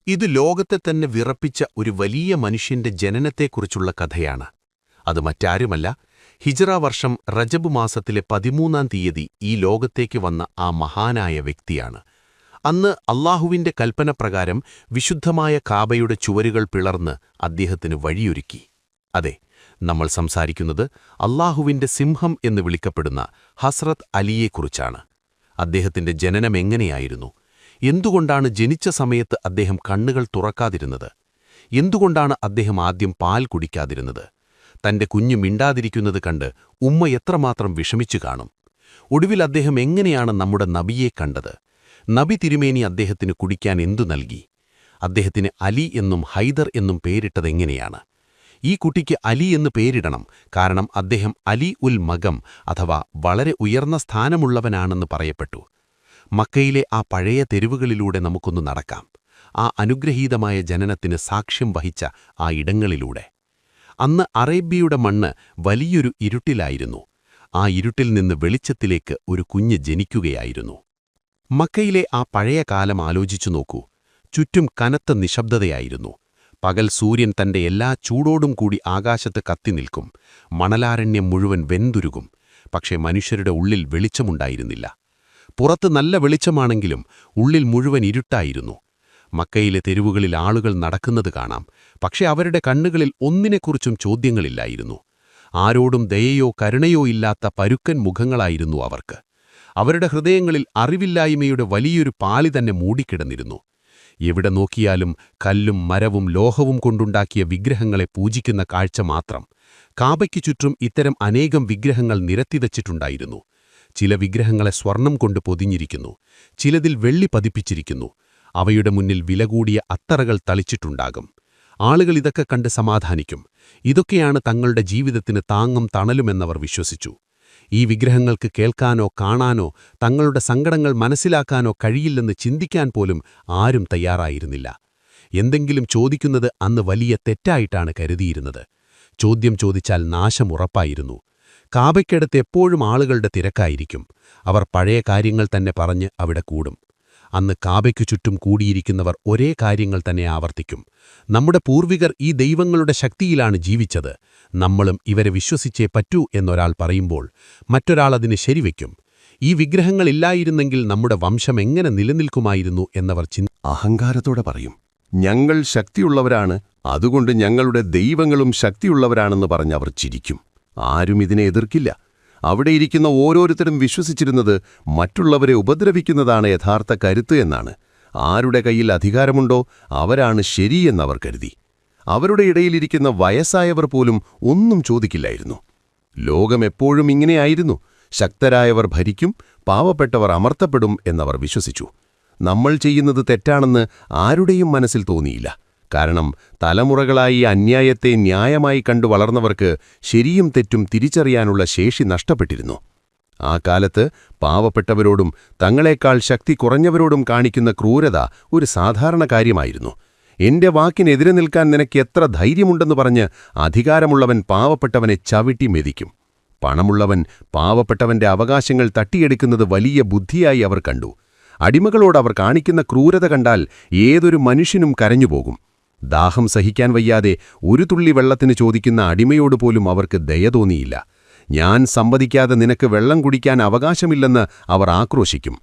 ഇത് ലോകത്തെ തന്നെ വിറപ്പിച്ച ഒരു വലിയ മനുഷ്യന്റെ ജനനത്തെക്കുറിച്ചുള്ള കഥയാണ്. അത് മറ്റാരുമല്ല, ഹിജ്റ വർഷം റജബ് മാസത്തിലെ 13-ാം തീയതി ഈ ലോകത്തേക്ക് വന്ന ആ മഹാനായ വ്യക്തിയാണ്. അന്ന് അല്ലാഹുവിന്റെ കൽപ്പനപ്രകാരം വിശുദ്ധമായ കാബയുടെ ചുവരുകൾ പിളർന്ന് അദ്ദേഹത്തിന് വഴിയൊരുക്കി. അതെ, നമ്മൾ സംസാരിക്കുന്നത് അല്ലാഹുവിന്റെ സിംഹം എന്ന് വിളിക്കപ്പെടുന്ന ഹസ്രത്ത് അലിയെക്കുറിച്ചാണ്. അദ്ദേഹത്തിന്റെ ജനനം എങ്ങനെയായിരുന്നു? എന്തുകൊണ്ടാണ് ജനിച്ച സമയത്ത് അദ്ദേഹം കണ്ണുകൾ തുറക്കാതിരുന്നത്? എന്തുകൊണ്ടാണ് അദ്ദേഹം ആദ്യം പാൽ കുടിക്കാതിരുന്നത്? തന്റെ കുഞ്ഞു മിണ്ടാതിരിക്കുന്നത് കണ്ട് ഉമ്മ എത്രമാത്രം വിഷമിച്ചു കാണും? ഒടുവിൽ അദ്ദേഹം എങ്ങനെയാണ് നമ്മുടെ നബിയെ കണ്ടത്? നബി തിരുമേനി അദ്ദേഹത്തിന് കുടിക്കാൻ എന്തു നൽകി? അദ്ദേഹത്തിന് അലി എന്നും ഹൈദർ എന്നും പേരിട്ടതെങ്ങനെയാണ്? ഈ കുട്ടിക്ക് അലി എന്ന് പേരിടണം, കാരണം അദ്ദേഹം അലി ഉൽ മകം അഥവാ വളരെ ഉയർന്ന സ്ഥാനമുള്ളവനാണെന്ന് പറയപ്പെട്ടു. മക്കയിലെ ആ പഴയ തെരുവുകളിലൂടെ നമുക്കൊന്ന് നടക്കാം, ആ അനുഗ്രഹീതമായ ജനനത്തിന് സാക്ഷ്യം വഹിച്ച ആ ഇടങ്ങളിലൂടെ. അന്ന് അറേബ്യയുടെ മണ്ണ് വലിയൊരു ഇരുട്ടിലായിരുന്നു. ആ ഇരുട്ടിൽ നിന്ന് വെളിച്ചത്തിലേക്ക് ഒരു കുഞ്ഞ് ജനിക്കുകയായിരുന്നു. മക്കയിലെ ആ പഴയ കാലം ആലോചിച്ചു നോക്കൂ. ചുറ്റും കനത്ത നിശബ്ദതയായിരുന്നു. പകൽ സൂര്യൻ തന്റെ എല്ലാ ചൂടോടും കൂടി ആകാശത്ത് കത്തിനിൽക്കും. മണലാരണ്യം മുഴുവൻ വെന്തുരുകും. പക്ഷേ മനുഷ്യരുടെ ഉള്ളിൽ വെളിച്ചമുണ്ടായിരുന്നില്ല. പുറത്ത് നല്ല വെളിച്ചമാണെങ്കിലും ഉള്ളിൽ മുഴുവൻ ഇരുട്ടായിരുന്നു. മക്കയിലെ തെരുവുകളിൽ ആളുകൾ നടക്കുന്നത് കാണാം, പക്ഷെ അവരുടെ കണ്ണുകളിൽ ഒന്നിനെക്കുറിച്ചും ചോദ്യങ്ങളില്ലായിരുന്നു. ആരോടും ദയയോ കരുണയോ ഇല്ലാത്ത പരുക്കൻ മുഖങ്ങളായിരുന്നു അവർക്ക്. അവരുടെ ഹൃദയങ്ങളിൽ അറിവില്ലായ്മയുടെ വലിയൊരു പാളി തന്നെ മൂടിക്കിടന്നിരുന്നു. എവിടെ നോക്കിയാലും കല്ലും മരവും ലോഹവും കൊണ്ടുണ്ടാക്കിയ വിഗ്രഹങ്ങളെ പൂജിക്കുന്ന കാഴ്ച മാത്രം. കാബയ്ക്കു ചുറ്റും ഇത്തരം അനേകം വിഗ്രഹങ്ങൾ നിരത്തിവച്ചിട്ടുണ്ടായിരുന്നു. ചില വിഗ്രഹങ്ങളെ സ്വർണം കൊണ്ട് പൊതിഞ്ഞിരിക്കുന്നു, ചിലതിൽ വെള്ളി പതിപ്പിച്ചിരിക്കുന്നു. അവയുടെ മുന്നിൽ വില കൂടിയ അത്തറകൾ തളിച്ചിട്ടുണ്ടാകും. ആളുകൾ ഇതൊക്കെ കണ്ട് സമാധാനിക്കും. ഇതൊക്കെയാണ് തങ്ങളുടെ ജീവിതത്തിന് താങ്ങും തണലുമെന്നവർ വിശ്വസിച്ചു. ഈ വിഗ്രഹങ്ങൾക്ക് കേൾക്കാനോ കാണാനോ തങ്ങളുടെ സങ്കടങ്ങൾ മനസ്സിലാക്കാനോ കഴിയില്ലെന്ന് ചിന്തിക്കാൻ പോലും ആരും തയ്യാറായിരുന്നില്ല. എന്തെങ്കിലും ചോദിക്കുന്നത് അന്ന് വലിയ തെറ്റായിട്ടാണ് കരുതിയിരുന്നത്. ചോദ്യം ചോദിച്ചാൽ നാശം ഉറപ്പായിരുന്നു. കാബയ്ക്കടുത്ത് എപ്പോഴും ആളുകളുടെ തിരക്കായിരിക്കും. അവർ പഴയ കാര്യങ്ങൾ തന്നെ പറഞ്ഞ് അവിടെ കൂടും. അന്ന് കാബയ്ക്കു ചുറ്റും കൂടിയിരിക്കുന്നവർ ഒരേ കാര്യങ്ങൾ തന്നെ ആവർത്തിക്കും. നമ്മുടെ പൂർവികർ ഈ ദൈവങ്ങളുടെ ശക്തിയിലാണ് ജീവിച്ചത്, നമ്മളും ഇവരെ വിശ്വസിച്ചേ പറ്റൂ എന്നൊരാൾ പറയുമ്പോൾ മറ്റൊരാൾ അതിന് ശരിവയ്ക്കും. ഈ വിഗ്രഹങ്ങളില്ലായിരുന്നെങ്കിൽ നമ്മുടെ വംശം എങ്ങനെ നിലനിൽക്കുമായിരുന്നു എന്നവർ അഹങ്കാരത്തോടെ പറയും. ഞങ്ങൾ ശക്തിയുള്ളവരാണ്, അതുകൊണ്ട് ഞങ്ങളുടെ ദൈവങ്ങളും ശക്തിയുള്ളവരാണെന്ന് പറഞ്ഞവർ ചിരിക്കും. ആരും ഇതിനെ എതിർക്കില്ല. അവിടെയിരിക്കുന്ന ഓരോരുത്തരും വിശ്വസിച്ചിരുന്നത് മറ്റുള്ളവരെ ഉപദ്രവിക്കുന്നതാണ് യഥാർത്ഥ കരുത്ത് എന്നാണ്. ആരുടെ കയ്യിൽ അധികാരമുണ്ടോ അവരാണ് ശരിയെന്നവർ കരുതി. അവരുടെ ഇടയിലിരിക്കുന്ന വയസ്സായവർ പോലും ഒന്നും ചോദിക്കില്ലായിരുന്നു. ലോകം എപ്പോഴും ഇങ്ങനെയായിരുന്നു. ശക്തരായവർ ഭരിക്കും, പാവപ്പെട്ടവർ അമർത്തപ്പെടും എന്നവർ വിശ്വസിച്ചു. നമ്മൾ ചെയ്യുന്നത് തെറ്റാണെന്ന് ആരുടെയും മനസ്സിൽ തോന്നിയില്ല. കാരണം തലമുറകളായി അന്യായത്തെ ന്യായമായി കണ്ടു വളർന്നവർക്ക് ശരിയും തെറ്റും തിരിച്ചറിയാനുള്ള ശേഷി നഷ്ടപ്പെട്ടിരുന്നു. ആ കാലത്ത് പാവപ്പെട്ടവരോടും തങ്ങളെക്കാൾ ശക്തി കുറഞ്ഞവരോടും കാണിക്കുന്ന ക്രൂരത ഒരു സാധാരണ കാര്യമായിരുന്നു. എന്റെ വാക്കിനെതിരെ നിൽക്കാൻ നിനക്ക് എത്ര ധൈര്യമുണ്ടെന്ന് പറഞ്ഞ് അധികാരമുള്ളവൻ പാവപ്പെട്ടവനെ ചവിട്ടി മെതിക്കും. പണമുള്ളവൻ പാവപ്പെട്ടവന്റെ അവകാശങ്ങൾ തട്ടിയെടുക്കുന്നത് വലിയ ബുദ്ധിയായി അവർ കണ്ടു. അടിമകളോട് അവർ കാണിക്കുന്ന ക്രൂരത കണ്ടാൽ ഏതൊരു മനുഷ്യനും കരഞ്ഞുപോകും. ദാഹം സഹിക്കാൻ വയ്യാതെ ഒരു തുള്ളി വെള്ളത്തിന് ചോദിക്കുന്ന അടിമയോട് പോലും അവർക്ക് ദയ തോന്നിയില്ല. ഞാൻ സമ്മതിക്കാതെ നിനക്ക് വെള്ളം കുടിക്കാൻ അവകാശമില്ലെന്ന് അവർ ആക്രോശിക്കും.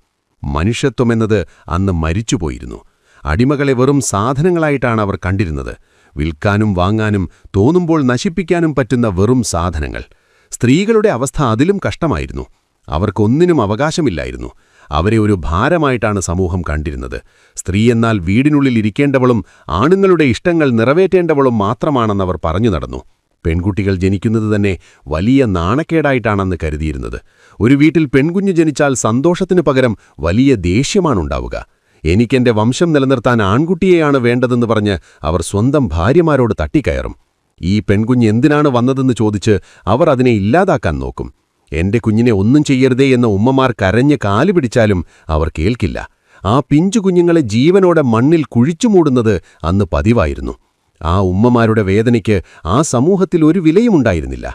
മനുഷ്യത്വമെന്നത് അന്ന് മരിച്ചുപോയിരുന്നു. അടിമകളെ വെറും സാധനങ്ങളായിട്ടാണ് അവർ കണ്ടിരുന്നത്. വിൽക്കാനും വാങ്ങാനും തോന്നുമ്പോൾ നശിപ്പിക്കാനും പറ്റുന്ന വെറും സാധനങ്ങൾ. സ്ത്രീകളുടെ അവസ്ഥ അതിലും കഷ്ടമായിരുന്നു. അവർക്കൊന്നിനും അവകാശമില്ലായിരുന്നു. അവരെ ഒരു ഭാരമായിട്ടാണ് സമൂഹം കണ്ടിരുന്നത്. സ്ത്രീയെന്നാൽ വീടിനുള്ളിൽ ഇരിക്കേണ്ടവളും ആണുങ്ങളുടെ ഇഷ്ടങ്ങൾ നിറവേറ്റേണ്ടവളും മാത്രമാണെന്നവർ പറഞ്ഞു നടന്നു. പെൺകുട്ടികൾ ജനിക്കുന്നത് തന്നെ വലിയ നാണക്കേടായിട്ടാണെന്ന് കരുതിയിരുന്നത്. ഒരു വീട്ടിൽ പെൺകുഞ്ഞ് ജനിച്ചാൽ സന്തോഷത്തിനു പകരം വലിയ ദേഷ്യമാണുണ്ടാവുക. എനിക്കെന്റെ വംശം നിലനിർത്താൻ ആൺകുട്ടിയെയാണ് വേണ്ടതെന്ന് പറഞ്ഞ് അവർ സ്വന്തം ഭാര്യമാരോട് തട്ടിക്കയറും. ഈ പെൺകുഞ്ഞ് എന്തിനാണ് വന്നതെന്ന് ചോദിച്ച് അവർ അതിനെ ഇല്ലാതാക്കാൻ നോക്കും. എന്റെ കുഞ്ഞിനെ ഒന്നും ചെയ്യരുതേ എന്ന ഉമ്മമാർ കരഞ്ഞ് കാലുപിടിച്ചാലും അവർ കേൾക്കില്ല. ആ പിഞ്ചു കുഞ്ഞുങ്ങളെ ജീവനോടെ മണ്ണിൽ കുഴിച്ചുമൂടുന്നത് അന്ന് പതിവായിരുന്നു. ആ ഉമ്മമാരുടെ വേദനയ്ക്ക് ആ സമൂഹത്തിൽ ഒരു വിലയുമുണ്ടായിരുന്നില്ല.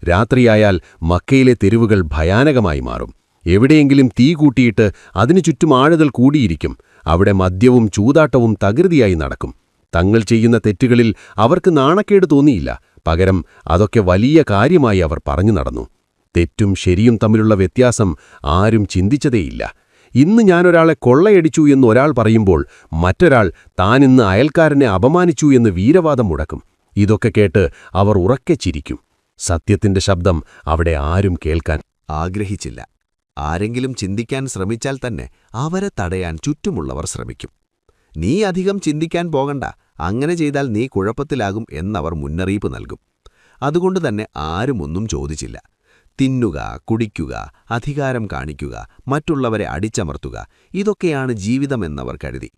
രാത്രിയായാൽ മക്കയിലെ തെരുവുകൾ ഭയാനകമായി മാറും. എവിടെയെങ്കിലും തീ കൂട്ടിയിട്ട് അതിനു ചുറ്റും ആളുകൾ കൂടിയിരിക്കും. അവിടെ മദ്യവും ചൂതാട്ടവും തകൃതിയായി നടക്കും. തങ്ങൾ ചെയ്യുന്ന തെറ്റുകളിൽ അവർക്ക് നാണക്കേട് തോന്നിയില്ല. പകരം അതൊക്കെ വലിയ കാര്യമായി അവർ പറഞ്ഞു നടന്നു. തെറ്റും ശരിയും തമ്മിലുള്ള വ്യത്യാസം ആരും ചിന്തിച്ചതേയില്ല. ഇന്ന് ഞാനൊരാളെ കൊള്ളയടിച്ചു എന്ന് ഒരാൾ പറയുമ്പോൾ മറ്റൊരാൾ താനിന്ന് അയൽക്കാരനെ അപമാനിച്ചു എന്ന് വീരവാദം മുടക്കും. ഇതൊക്കെ കേട്ട് അവർ ഉറക്കെ ചിരിക്കും. സത്യത്തിന്റെ ശബ്ദം അവിടെ ആരും കേൾക്കാൻ ആഗ്രഹിച്ചില്ല. ആരെങ്കിലും ചിന്തിക്കാൻ ശ്രമിച്ചാൽ തന്നെ അവരെ തടയാൻ ചുറ്റുമുള്ളവർ ശ്രമിക്കും. നീ അധികം ചിന്തിക്കാൻ പോകണ്ട, അങ്ങനെ ചെയ്താൽ നീ കുഴപ്പത്തിലാകും എന്നവർ മുന്നറിയിപ്പ് നൽകും. അതുകൊണ്ടുതന്നെ ആരും ഒന്നും ചോദിച്ചില്ല. തിന്നുക, കുടിക്കുക, അധികാരം കാണിക്കുക, മറ്റുള്ളവരെ അടിച്ചമർത്തുക, ഇതൊക്കെയാണ് ജീവിതമെന്നവർ കരുതി.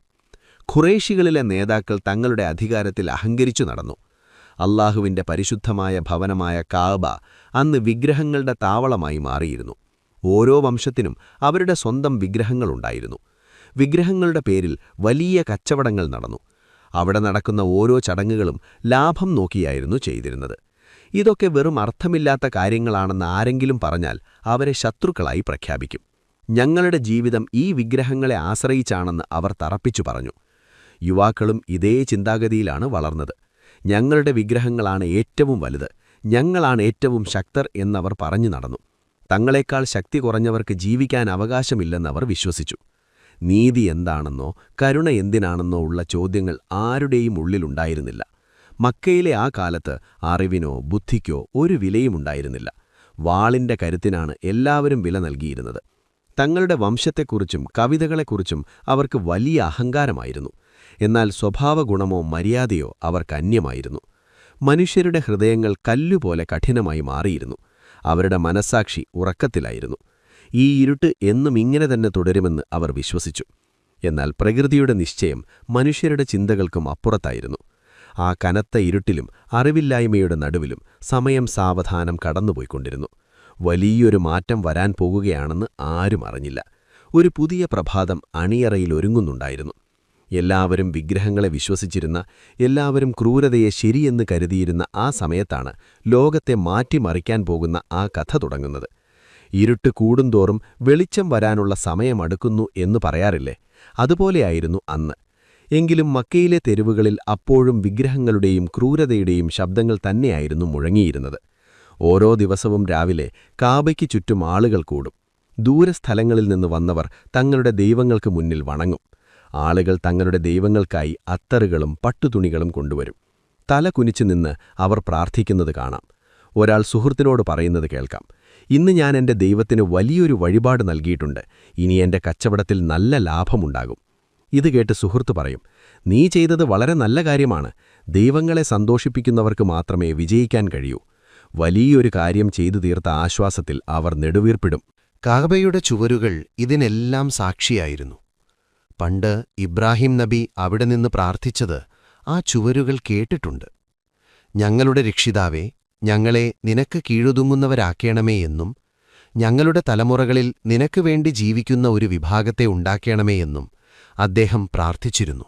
ഖുറൈശികളിലെ നേതാക്കൾ തങ്ങളുടെ അധികാരത്തിൽ അഹങ്കരിച്ചു നടന്നു. അല്ലാഹുവിന്റെ പരിശുദ്ധമായ ഭവനമായ കാഅബ അന്ന് വിഗ്രഹങ്ങളുടെ താവളമായി മാറിയിരുന്നു. ഓരോ വംശത്തിനും അവരുടെ സ്വന്തം വിഗ്രഹങ്ങളുണ്ടായിരുന്നു. വിഗ്രഹങ്ങളുടെ പേരിൽ വലിയ കച്ചവടങ്ങൾ നടന്നു. അവിടെ നടക്കുന്ന ഓരോ ചടങ്ങുകളും ലാഭം നോക്കിയായിരുന്നു ചെയ്തിരുന്നത്. ഇതൊക്കെ വെറും അർത്ഥമില്ലാത്ത കാര്യങ്ങളാണെന്ന് ആരെങ്കിലും പറഞ്ഞാൽ അവരെ ശത്രുക്കളായി പ്രഖ്യാപിക്കും. ഞങ്ങളുടെ ജീവിതം ഈ വിഗ്രഹങ്ങളെ ആശ്രയിച്ചാണെന്ന് അവർ തറപ്പിച്ചു പറഞ്ഞു. യുവാക്കളും ഇതേ ചിന്താഗതിയിലാണ് വളർന്നത്. ഞങ്ങളുടെ വിഗ്രഹങ്ങളാണ് ഏറ്റവും വലുത്, ഞങ്ങളാണ് ഏറ്റവും ശക്തർ എന്നവർ പറഞ്ഞു നടന്നു. തങ്ങളെക്കാൾ ശക്തി കുറഞ്ഞവർക്ക് ജീവിക്കാൻ അവകാശമില്ലെന്നവർ വിശ്വസിച്ചു. നീതി എന്താണെന്നോ കരുണ എന്തിനാണെന്നോ ഉള്ള ചോദ്യങ്ങൾ ആരുടെയും ഉള്ളിലുണ്ടായിരുന്നില്ല. മക്കയിലെ ആ കാലത്ത് അറിവിനോ ബുദ്ധിക്കോ ഒരു വിലയുമുണ്ടായിരുന്നില്ല. വാളിന്റെ കരുത്തിനാണ് എല്ലാവരും വില നൽകിയിരുന്നത്. തങ്ങളുടെ വംശത്തെക്കുറിച്ചും കവിതകളെക്കുറിച്ചും അവർക്ക് വലിയ അഹങ്കാരമായിരുന്നു. എന്നാൽ സ്വഭാവഗുണമോ മര്യാദയോ അവർക്കന്യമായിരുന്നു. മനുഷ്യരുടെ ഹൃദയങ്ങൾ കല്ലുപോലെ കഠിനമായി മാറിയിരുന്നു. അവരുടെ മനസ്സാക്ഷി ഉറക്കത്തിലായിരുന്നു. ഈ ഇരുട്ട് എന്നും ഇങ്ങനെ തന്നെ തുടരുമെന്ന് അവർ വിശ്വസിച്ചു. എന്നാൽ പ്രകൃതിയുടെ നിശ്ചയം മനുഷ്യരുടെ ചിന്തകൾക്കും അപ്പുറത്തായിരുന്നു. ആ കനത്ത ഇരുട്ടിലും അറിവില്ലായ്മയുടെ നടുവിലും സമയം സാവധാനം കടന്നുപോയിക്കൊണ്ടിരുന്നു. വലിയൊരു മാറ്റം വരാൻ പോകുകയാണെന്ന് ആരും അറിഞ്ഞില്ല. ഒരു പുതിയ പ്രഭാതം അണിയറയിൽ ഒരുങ്ങുന്നുണ്ടായിരുന്നു. എല്ലാവരും വിഗ്രഹങ്ങളെ വിശ്വസിച്ചിരുന്ന, എല്ലാവരും ക്രൂരതയെ ശരിയെന്ന് കരുതിയിരുന്ന ആ സമയത്താണ് ലോകത്തെ മാറ്റിമറിക്കാൻ പോകുന്ന ആ കഥ തുടങ്ങുന്നത്. ഇരുട്ട് കൂടുന്തോറും വെളിച്ചം വരാനുള്ള സമയമടുക്കുന്നു എന്ന് പറയാറില്ലേ? അതുപോലെയായിരുന്നു അന്ന്. എങ്കിലും മക്കയിലെ തെരുവുകളിൽ അപ്പോഴും വിഗ്രഹങ്ങളുടെയും ക്രൂരതയുടെയും ശബ്ദങ്ങൾ തന്നെയായിരുന്നു മുഴങ്ങിയിരുന്നത്. ഓരോ ദിവസവും രാവിലെ കാബയ്ക്ക് ചുറ്റും ആളുകൾ കൂടും. ദൂരസ്ഥലങ്ങളിൽ നിന്ന് വന്നവർ തങ്ങളുടെ ദൈവങ്ങൾക്ക് മുന്നിൽ വണങ്ങും. ആളുകൾ തങ്ങളുടെ ദൈവങ്ങൾക്കായി അത്തറുകളും പട്ടുതുണികളും കൊണ്ടുവരും. തല കുനിച്ചു നിന്ന് അവർ പ്രാർത്ഥിക്കുന്നത് കാണാം. ഒരാൾ സുഹൃത്തിനോട് പറയുന്നത് കേൾക്കാം, ഇന്ന് ഞാൻ എൻ്റെ ദൈവത്തിന് വലിയൊരു വഴിപാട് നൽകിയിട്ടുണ്ട്, ഇനി എൻ്റെ കച്ചവടത്തിൽ നല്ല ലാഭമുണ്ടാകും. ഇത് കേട്ട് സുഹൃത്ത് പറയും, നീ ചെയ്തത് വളരെ നല്ല കാര്യമാണ്. ദൈവങ്ങളെ സന്തോഷിപ്പിക്കുന്നവർക്ക് മാത്രമേ വിജയിക്കാൻ കഴിയൂ. വലിയൊരു കാര്യം ചെയ്തു തീർത്ത ആശ്വാസത്തിൽ അവർ നെടുവീർപ്പിടും. കാഅബയുടെ ചുവരുകൾ ഇതിനെല്ലാം സാക്ഷിയായിരുന്നു. പണ്ട് ഇബ്രാഹിം നബി അവിടെ നിന്ന് പ്രാർത്ഥിച്ചത് ആ ചുവരുകൾ കേട്ടിട്ടുണ്ട്. ഞങ്ങളുടെ രക്ഷിതാവേ, ഞങ്ങളെ നിനക്ക് കീഴൊതുങ്ങുന്നവരാക്കേണമേ എന്നും ഞങ്ങളുടെ തലമുറകളിൽ നിനക്ക് വേണ്ടി ജീവിക്കുന്ന ഒരു വിഭാഗത്തെ ഉണ്ടാക്കേണമേ എന്നും അദ്ദേഹം പ്രാർത്ഥിച്ചിരുന്നു.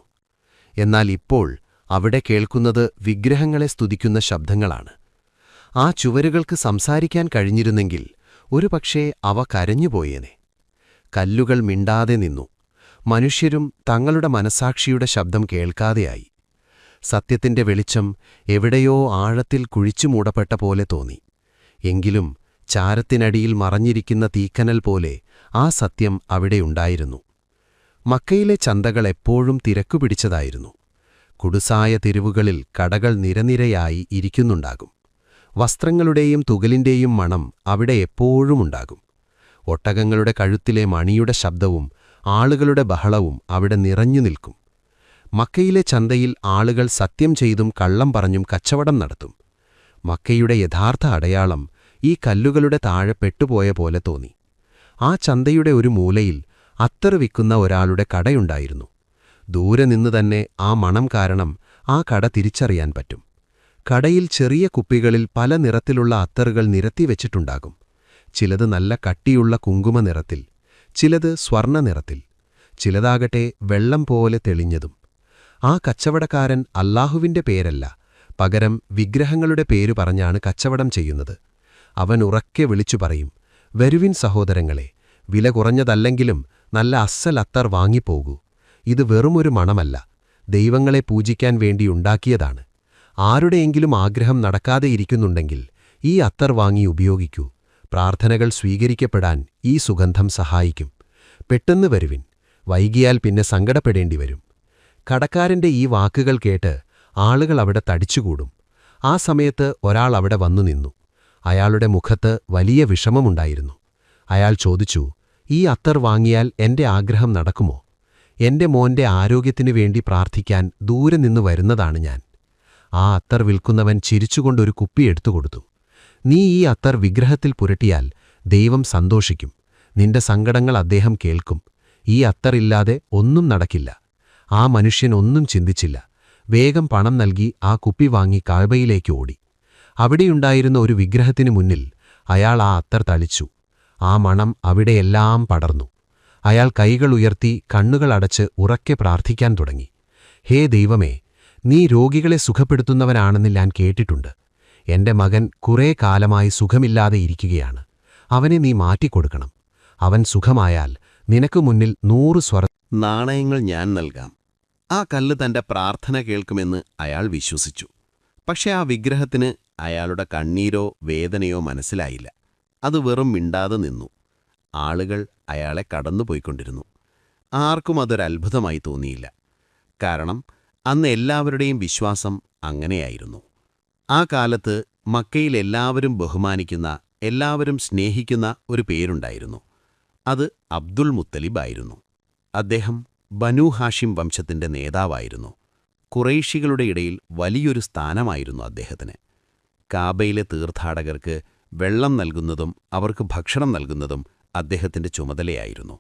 എന്നാൽ ഇപ്പോൾ അവിടെ കേൾക്കുന്നത് വിഗ്രഹങ്ങളെ സ്തുതിക്കുന്ന ശബ്ദങ്ങളാണ്. ആ ചുവരുകൾക്ക് സംസാരിക്കാൻ കഴിഞ്ഞിരുന്നെങ്കിൽ ഒരുപക്ഷേ അവ കരഞ്ഞുപോയേനെ. കല്ലുകൾ മിണ്ടാതെ നിന്നു. മനുഷ്യരും തങ്ങളുടെ മനസാക്ഷിയുടെ ശബ്ദം കേൾക്കാതെയായി. സത്യത്തിന്റെ വെളിച്ചം എവിടെയോ ആഴത്തിൽ കുഴിച്ചു മൂടപ്പെട്ട പോലെ തോന്നി. എങ്കിലും ചാരത്തിനടിയിൽ മറഞ്ഞിരിക്കുന്ന തീക്കനൽ പോലെ ആ സത്യം അവിടെയുണ്ടായിരുന്നു. മക്കയിലെ ചന്തകൾ എപ്പോഴും തിരക്കുപിടിച്ചതായിരുന്നു. കുടുസായ തെരുവുകളിൽ കടകൾ നിരനിരയായി ഇരിക്കുന്നുണ്ടാകും. വസ്ത്രങ്ങളുടെയും തുകലിന്റെയും മണം അവിടെ എപ്പോഴുമുണ്ടാകും. ഒട്ടകങ്ങളുടെ കഴുത്തിലെ മണിയുടെ ശബ്ദവും ആളുകളുടെ ബഹളവും അവിടെ നിറഞ്ഞു നിൽക്കും. മക്കയിലെ ചന്തയിൽ ആളുകൾ സത്യം ചെയ്തും കള്ളം പറഞ്ഞും കച്ചവടം നടത്തും. മക്കയുടെ യഥാർത്ഥ അടയാളം ഈ കല്ലുകളുടെ താഴെ പെട്ടുപോയ പോലെ തോന്നി. ആ ചന്തയുടെ ഒരു മൂലയിൽ അത്തറ് വിൽക്കുന്ന ഒരാളുടെ കടയുണ്ടായിരുന്നു. ദൂരെ നിന്ന് തന്നെ ആ മണം കാരണം ആ കട തിരിച്ചറിയാൻ പറ്റും. കടയിൽ ചെറിയ കുപ്പികളിൽ പല നിറത്തിലുള്ള അത്തറുകൾ നിരത്തിവെച്ചിട്ടുണ്ടാകും. ചിലത് നല്ല കട്ടിയുള്ള കുങ്കുമ നിറത്തിൽ, ചിലത് സ്വർണ്ണ നിറത്തിൽ, ചിലതാകട്ടെ വെള്ളം പോലെ തെളിഞ്ഞതും. ആ കച്ചവടക്കാരൻ അല്ലാഹുവിന്റെ പേരല്ല, പകരം വിഗ്രഹങ്ങളുടെ പേരു പറഞ്ഞാണ് കച്ചവടം ചെയ്യുന്നത്. അവൻ ഉറക്കെ വിളിച്ചു പറയും, വരുവിൻ സഹോദരങ്ങളെ, വില കുറഞ്ഞതല്ലെങ്കിലും നല്ല അസ്സൽ അത്തർ വാങ്ങിപ്പോകൂ. ഇത് വെറുമൊരു മണമല്ല, ദൈവങ്ങളെ പൂജിക്കാൻ വേണ്ടിയുണ്ടാക്കിയതാണ്. ആരുടെയെങ്കിലും ആഗ്രഹം നടക്കാതെയിരിക്കുന്നുണ്ടെങ്കിൽ ഈ അത്തർ വാങ്ങി ഉപയോഗിക്കൂ. പ്രാർത്ഥനകൾ സ്വീകരിക്കപ്പെടാൻ ഈ സുഗന്ധം സഹായിക്കും. പെട്ടെന്ന് വരുവിൻ, വൈകിയാൽ പിന്നെ സങ്കടപ്പെടേണ്ടിവരും. കടക്കാരന്റെ ഈ വാക്കുകൾ കേട്ട് ആളുകൾ അവിടെ തടിച്ചുകൂടും. ആ സമയത്ത് ഒരാൾ അവിടെ വന്നു നിന്നു. അയാളുടെ മുഖത്ത് വലിയ വിഷമമുണ്ടായിരുന്നു. അയാൾ ചോദിച്ചു, ഈ അത്തർ വാങ്ങിയാൽ എന്റെ ആഗ്രഹം നടക്കുമോ? എന്റെ മോന്റെ ആരോഗ്യത്തിനു വേണ്ടി പ്രാർത്ഥിക്കാൻ ദൂരെ നിന്ന് വരുന്നതാണ് ഞാൻ. ആ അത്തർ വിൽക്കുന്നവൻ ചിരിച്ചുകൊണ്ടൊരു കുപ്പി എടുത്തുകൊടുത്തു. നീ ഈ അത്തർ വിഗ്രഹത്തിൽ പുരട്ടിയാൽ ദൈവം സന്തോഷിക്കും. നിന്റെ സങ്കടങ്ങൾ അദ്ദേഹം കേൾക്കും. ഈ അത്തറില്ലാതെ ഒന്നും നടക്കില്ല. ആ മനുഷ്യൻ ഒന്നും ചിന്തിച്ചില്ല. വേഗം പണം നൽകി ആ കുപ്പി വാങ്ങി കഅബയിലേക്ക് ഓടി. അവിടെയുണ്ടായിരുന്ന ഒരു വിഗ്രഹത്തിനു മുന്നിൽ അയാൾ ആ അത്തർ തളിച്ചു. ആ മണം അവിടെയെല്ലാം പടർന്നു. അയാൾ കൈകൾ ഉയർത്തി കണ്ണുകൾ അടച്ച് ഉറക്കെ പ്രാർത്ഥിക്കാൻ തുടങ്ങി. ഹേ ദൈവമേ, നീ രോഗികളെ സുഖപ്പെടുത്തുന്നവനാണെന്ന് ഞാൻ കേട്ടിട്ടുണ്ട്. എന്റെ മകൻ കുറേ കാലമായി സുഖമില്ലാതെ ഇരിക്കുകയാണ്. അവനെ നീ മാറ്റിക്കൊടുക്കണം. അവൻ സുഖമായാൽ നിനക്ക് മുന്നിൽ 100 നാണയങ്ങൾ ഞാൻ നൽകാം. ആ കല്ല് തന്റെ പ്രാർത്ഥന കേൾക്കുമെന്ന് അയാൾ വിശ്വസിച്ചു. പക്ഷെ ആ വിഗ്രഹത്തിന് അയാളുടെ കണ്ണീരോ വേദനയോ മനസ്സിലായില്ല. അത് വെറും മിണ്ടാതെ നിന്നു. ആളുകൾ അയാളെ കടന്നുപോയിക്കൊണ്ടിരുന്നു. ആർക്കും അതൊരത്ഭുതമായി തോന്നിയില്ല. കാരണം അന്ന് എല്ലാവരുടെയും വിശ്വാസം അങ്ങനെയായിരുന്നു. ആ കാലത്ത് മക്കയിൽ എല്ലാവരും ബഹുമാനിക്കുന്ന, എല്ലാവരും സ്നേഹിക്കുന്ന ഒരു പേരുണ്ടായിരുന്നു. അത് അബ്ദുൽ മുത്തലിബായിരുന്നു. അദ്ദേഹം ബനൂ ഹാഷിം വംശത്തിന്റെ നേതാവായിരുന്നു. ഖുറൈശികളുടെ ഇടയിൽ വലിയൊരു സ്ഥാനമായിരുന്നു അദ്ദേഹത്തിന്. കാബയിലെ തീർത്ഥാടകർക്ക് വെള്ളം നൽകുന്നതും അവർക്ക് ഭക്ഷണം നൽകുന്നതും അദ്ദേഹത്തിന്റെ ചുമതലയായിരുന്നു.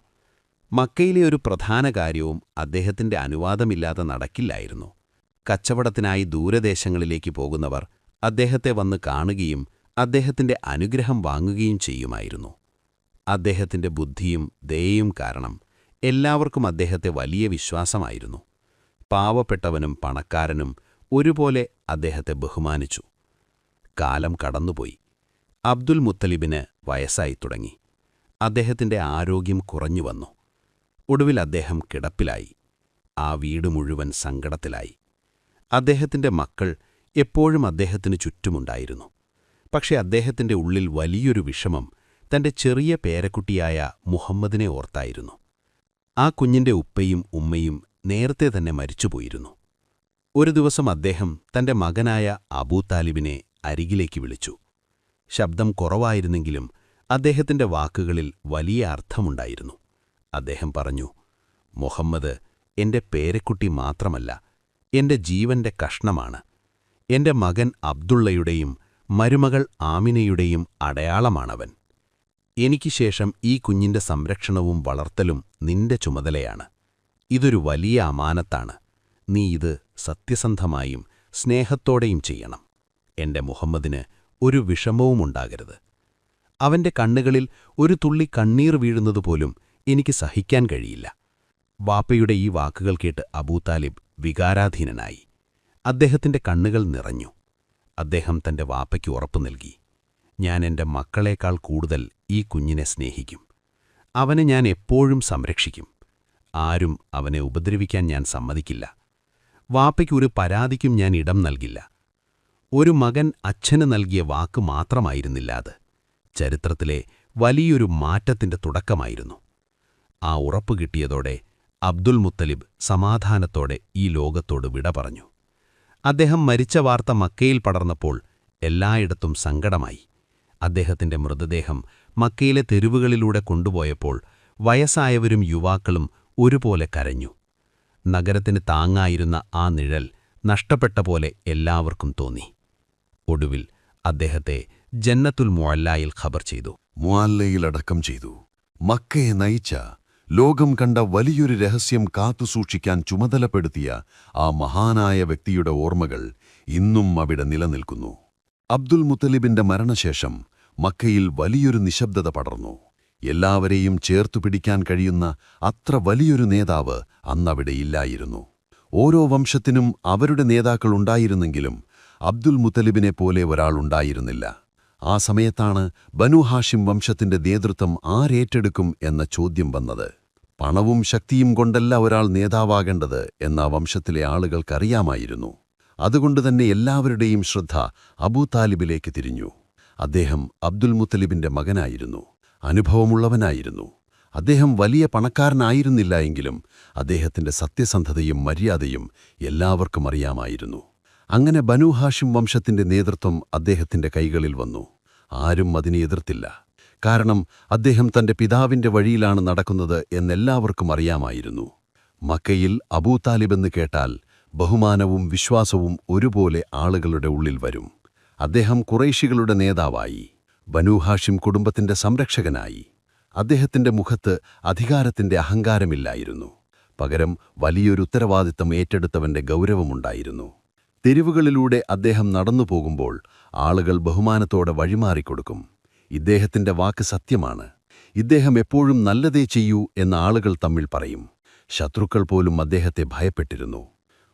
മക്കയിലെ ഒരു പ്രധാന കാര്യവും അദ്ദേഹത്തിന്റെ അനുവാദമില്ലാതെ നടക്കില്ലായിരുന്നു. കച്ചവടത്തിനായി ദൂരദേശങ്ങളിലേക്ക് പോകുന്നവർ അദ്ദേഹത്തെ വന്ന് കാണുകയും അദ്ദേഹത്തിന്റെ അനുഗ്രഹം വാങ്ങുകയും ചെയ്യുമായിരുന്നു. അദ്ദേഹത്തിന്റെ ബുദ്ധിയും ദയയും കാരണം എല്ലാവർക്കും അദ്ദേഹത്തെ വലിയ വിശ്വാസമായിരുന്നു. പാവപ്പെട്ടവനും പണക്കാരനും ഒരുപോലെ അദ്ദേഹത്തെ ബഹുമാനിച്ചു. കാലം കടന്നുപോയി. അബ്ദുൽ മുത്തലിബിന് വയസ്സായി തുടങ്ങി. അദ്ദേഹത്തിന്റെ ആരോഗ്യം കുറഞ്ഞുവന്നു. ഒടുവിൽ അദ്ദേഹം കിടപ്പിലായി. ആ വീട് മുഴുവൻ സങ്കടത്തിലായി. അദ്ദേഹത്തിന്റെ മക്കൾ എപ്പോഴും അദ്ദേഹത്തിനു ചുറ്റുമുണ്ടായിരുന്നു. പക്ഷെ അദ്ദേഹത്തിന്റെ ഉള്ളിൽ വലിയൊരു വിഷമം തന്റെ ചെറിയ പേരക്കുട്ടിയായ മുഹമ്മദിനെ ഓർത്തായിരുന്നു. ആ കുഞ്ഞിന്റെ ഉപ്പയും ഉമ്മയും നേരത്തെ തന്നെ മരിച്ചുപോയിരുന്നു. ഒരു ദിവസം അദ്ദേഹം തന്റെ മകനായ അബൂതാലിബിനെ അരികിലേക്ക് വിളിച്ചു. ശബ്ദം കുറവായിരുന്നെങ്കിലും അദ്ദേഹത്തിന്റെ വാക്കുകളിൽ വലിയ അർത്ഥമുണ്ടായിരുന്നു. അദ്ദേഹം പറഞ്ഞു, മുഹമ്മദ് എന്റെ പേരക്കുട്ടി മാത്രമല്ല, എന്റെ ജീവന്റെ കഷ്ണമാണ്. എന്റെ മകൻ അബ്ദുള്ളയുടെയും മരുമകൾ ആമിനയുടെയും അടയാളമാണവൻ. എനിക്ക് ശേഷം ഈ കുഞ്ഞിന്റെ സംരക്ഷണവും വളർത്തലും നിന്റെ ചുമതലയാണ്. ഇതൊരു വലിയ അമാനത്താണ്. നീ ഇത് സത്യസന്ധമായും സ്നേഹത്തോടെയും ചെയ്യണം. എന്റെ മുഹമ്മദിന് ഒരു വിഷമവുമുണ്ടാകരുത്. അവന്റെ കണ്ണുകളിൽ ഒരു തുള്ളി കണ്ണീർ വീഴുന്നതുപോലും എനിക്ക് സഹിക്കാൻ കഴിയില്ല. വാപ്പയുടെ ഈ വാക്കുകൾ കേട്ട് അബൂതാലിബ് വികാരാധീനനായി. അദ്ദേഹത്തിന്റെ കണ്ണുകൾ നിറഞ്ഞു. അദ്ദേഹം തന്റെ വാപ്പയ്ക്ക് ഉറപ്പു നൽകി, ഞാൻ എന്റെ മക്കളേക്കാൾ കൂടുതൽ ഈ കുഞ്ഞിനെ സ്നേഹിക്കും. അവനെ ഞാൻ എപ്പോഴും സംരക്ഷിക്കും. ആരും അവനെ ഉപദ്രവിക്കാൻ ഞാൻ സമ്മതിക്കില്ല. വാപ്പയ്ക്ക് ഒരു പരാതിക്കും ഞാൻ ഇടം നൽകില്ല. ഒരു മകൻ അച്ഛന് നൽകിയ വാക്ക് മാത്രമായിരുന്നില്ല അത്. ചരിത്രത്തിലെ വലിയൊരു മാറ്റത്തിന്റെ തുടക്കമായിരുന്നു. ആ ഉറപ്പ് കിട്ടിയതോടെ അബ്ദുൽ മുത്തലിബ് സമാധാനത്തോടെ ഈ ലോകത്തോട് വിട പറഞ്ഞു. അദ്ദേഹം മരിച്ച വാർത്ത മക്കയിൽ പടർന്നപ്പോൾ എല്ലായിടത്തും സങ്കടമായി. അദ്ദേഹത്തിന്റെ മൃതദേഹം മക്കയിലെ തെരുവുകളിലൂടെ കൊണ്ടുപോയപ്പോൾ വയസ്സായവരും യുവാക്കളും ഒരുപോലെ കരഞ്ഞു. നഗരത്തിന് താങ്ങായിരുന്ന ആ നിഴൽ നഷ്ടപ്പെട്ട പോലെ എല്ലാവർക്കും തോന്നി. ഒടുവിൽ അദ്ദേഹത്തെ ജന്നത്തുൽ മുഅല്ലായിൽ ഖബർ ചെയ്തു. മുഅല്ലയിലടക്കം ചെയ്തു. മക്കയെ നയിച്ച, ലോകം കണ്ട വലിയൊരു രഹസ്യം കാത്തുസൂക്ഷിക്കാൻ ചുമതലപ്പെടുത്തിയ ആ മഹാനായ വ്യക്തിയുടെ ഓർമ്മകൾ ഇന്നും അവിടെ നിലനിൽക്കുന്നു. അബ്ദുൽ മുത്തലിബിന്റെ മരണശേഷം മക്കയിൽ വലിയൊരു നിശബ്ദത പടർന്നു. എല്ലാവരെയും ചേർത്തുപിടിക്കാൻ കഴിയുന്ന അത്ര വലിയൊരു നേതാവ് അന്നവിടെ ഇല്ലായിരുന്നു. ഓരോ വംശത്തിനും അവരുടെ നേതാക്കളുണ്ടായിരുന്നെങ്കിലും അബ്ദുൽ മുത്തലിബിനെപ്പോലെ ഒരാളുണ്ടായിരുന്നില്ല. ആ സമയത്താണ് ബനൂ ഹാഷിം വംശത്തിന്റെ നേതൃത്വം ആരേറ്റെടുക്കും എന്ന ചോദ്യം വന്നത്. പണവും ശക്തിയും കൊണ്ടല്ല ഒരാൾ നേതാവാകേണ്ടത് എന്ന വംശത്തിലെ ആളുകൾക്കറിയാമായിരുന്നു. അതുകൊണ്ടുതന്നെ എല്ലാവരുടെയും ശ്രദ്ധ അബൂതാലിബിലേക്ക് തിരിഞ്ഞു. അദ്ദേഹം അബ്ദുൽ മുത്തലിബിന്റെ മകനായിരുന്നു, അനുഭവമുള്ളവനായിരുന്നു. അദ്ദേഹം വലിയ പണക്കാരനായിരുന്നില്ല എങ്കിലും അദ്ദേഹത്തിന്റെ സത്യസന്ധതയും മര്യാദയും എല്ലാവർക്കും അറിയാമായിരുന്നു. അങ്ങനെ ബനൂ ഹാഷിം വംശത്തിന്റെ നേതൃത്വം അദ്ദേഹത്തിന്റെ കൈകളിൽ വന്നു. ആരും അതിനെ എതിർത്തില്ല. കാരണം അദ്ദേഹം തന്റെ പിതാവിന്റെ വഴിയിലാണ് നടക്കുന്നത് എന്നെല്ലാവർക്കും അറിയാമായിരുന്നു. മക്കയിൽ അബൂതാലിബെന്ന് കേട്ടാൽ ബഹുമാനവും വിശ്വാസവും ഒരുപോലെ ആളുകളുടെ ഉള്ളിൽ വരും. അദ്ദേഹം ഖുറൈശികളുടെ നേതാവായി, ബനൂ ഹാഷിം കുടുംബത്തിന്റെ സംരക്ഷകനായി. അദ്ദേഹത്തിന്റെ മുഖത്ത് അധികാരത്തിന്റെ അഹങ്കാരമില്ലായിരുന്നു. പകരം വലിയൊരു ഉത്തരവാദിത്തം ഏറ്റെടുത്തവന്റെ ഗൗരവമുണ്ടായിരുന്നു. തെരുവുകളിലൂടെ അദ്ദേഹം നടന്നുപോകുമ്പോൾ ആളുകൾ ബഹുമാനത്തോടെ വഴിമാറിക്കൊടുക്കും. ഇദ്ദേഹത്തിന്റെ വാക്ക് സത്യമാണ്, ഇദ്ദേഹം എപ്പോഴും നല്ലതേ ചെയ്യൂ എന്ന ആളുകൾ തമ്മിൽ പറയും. ശത്രുക്കൾ പോലും അദ്ദേഹത്തെ ഭയപ്പെട്ടിരുന്നു.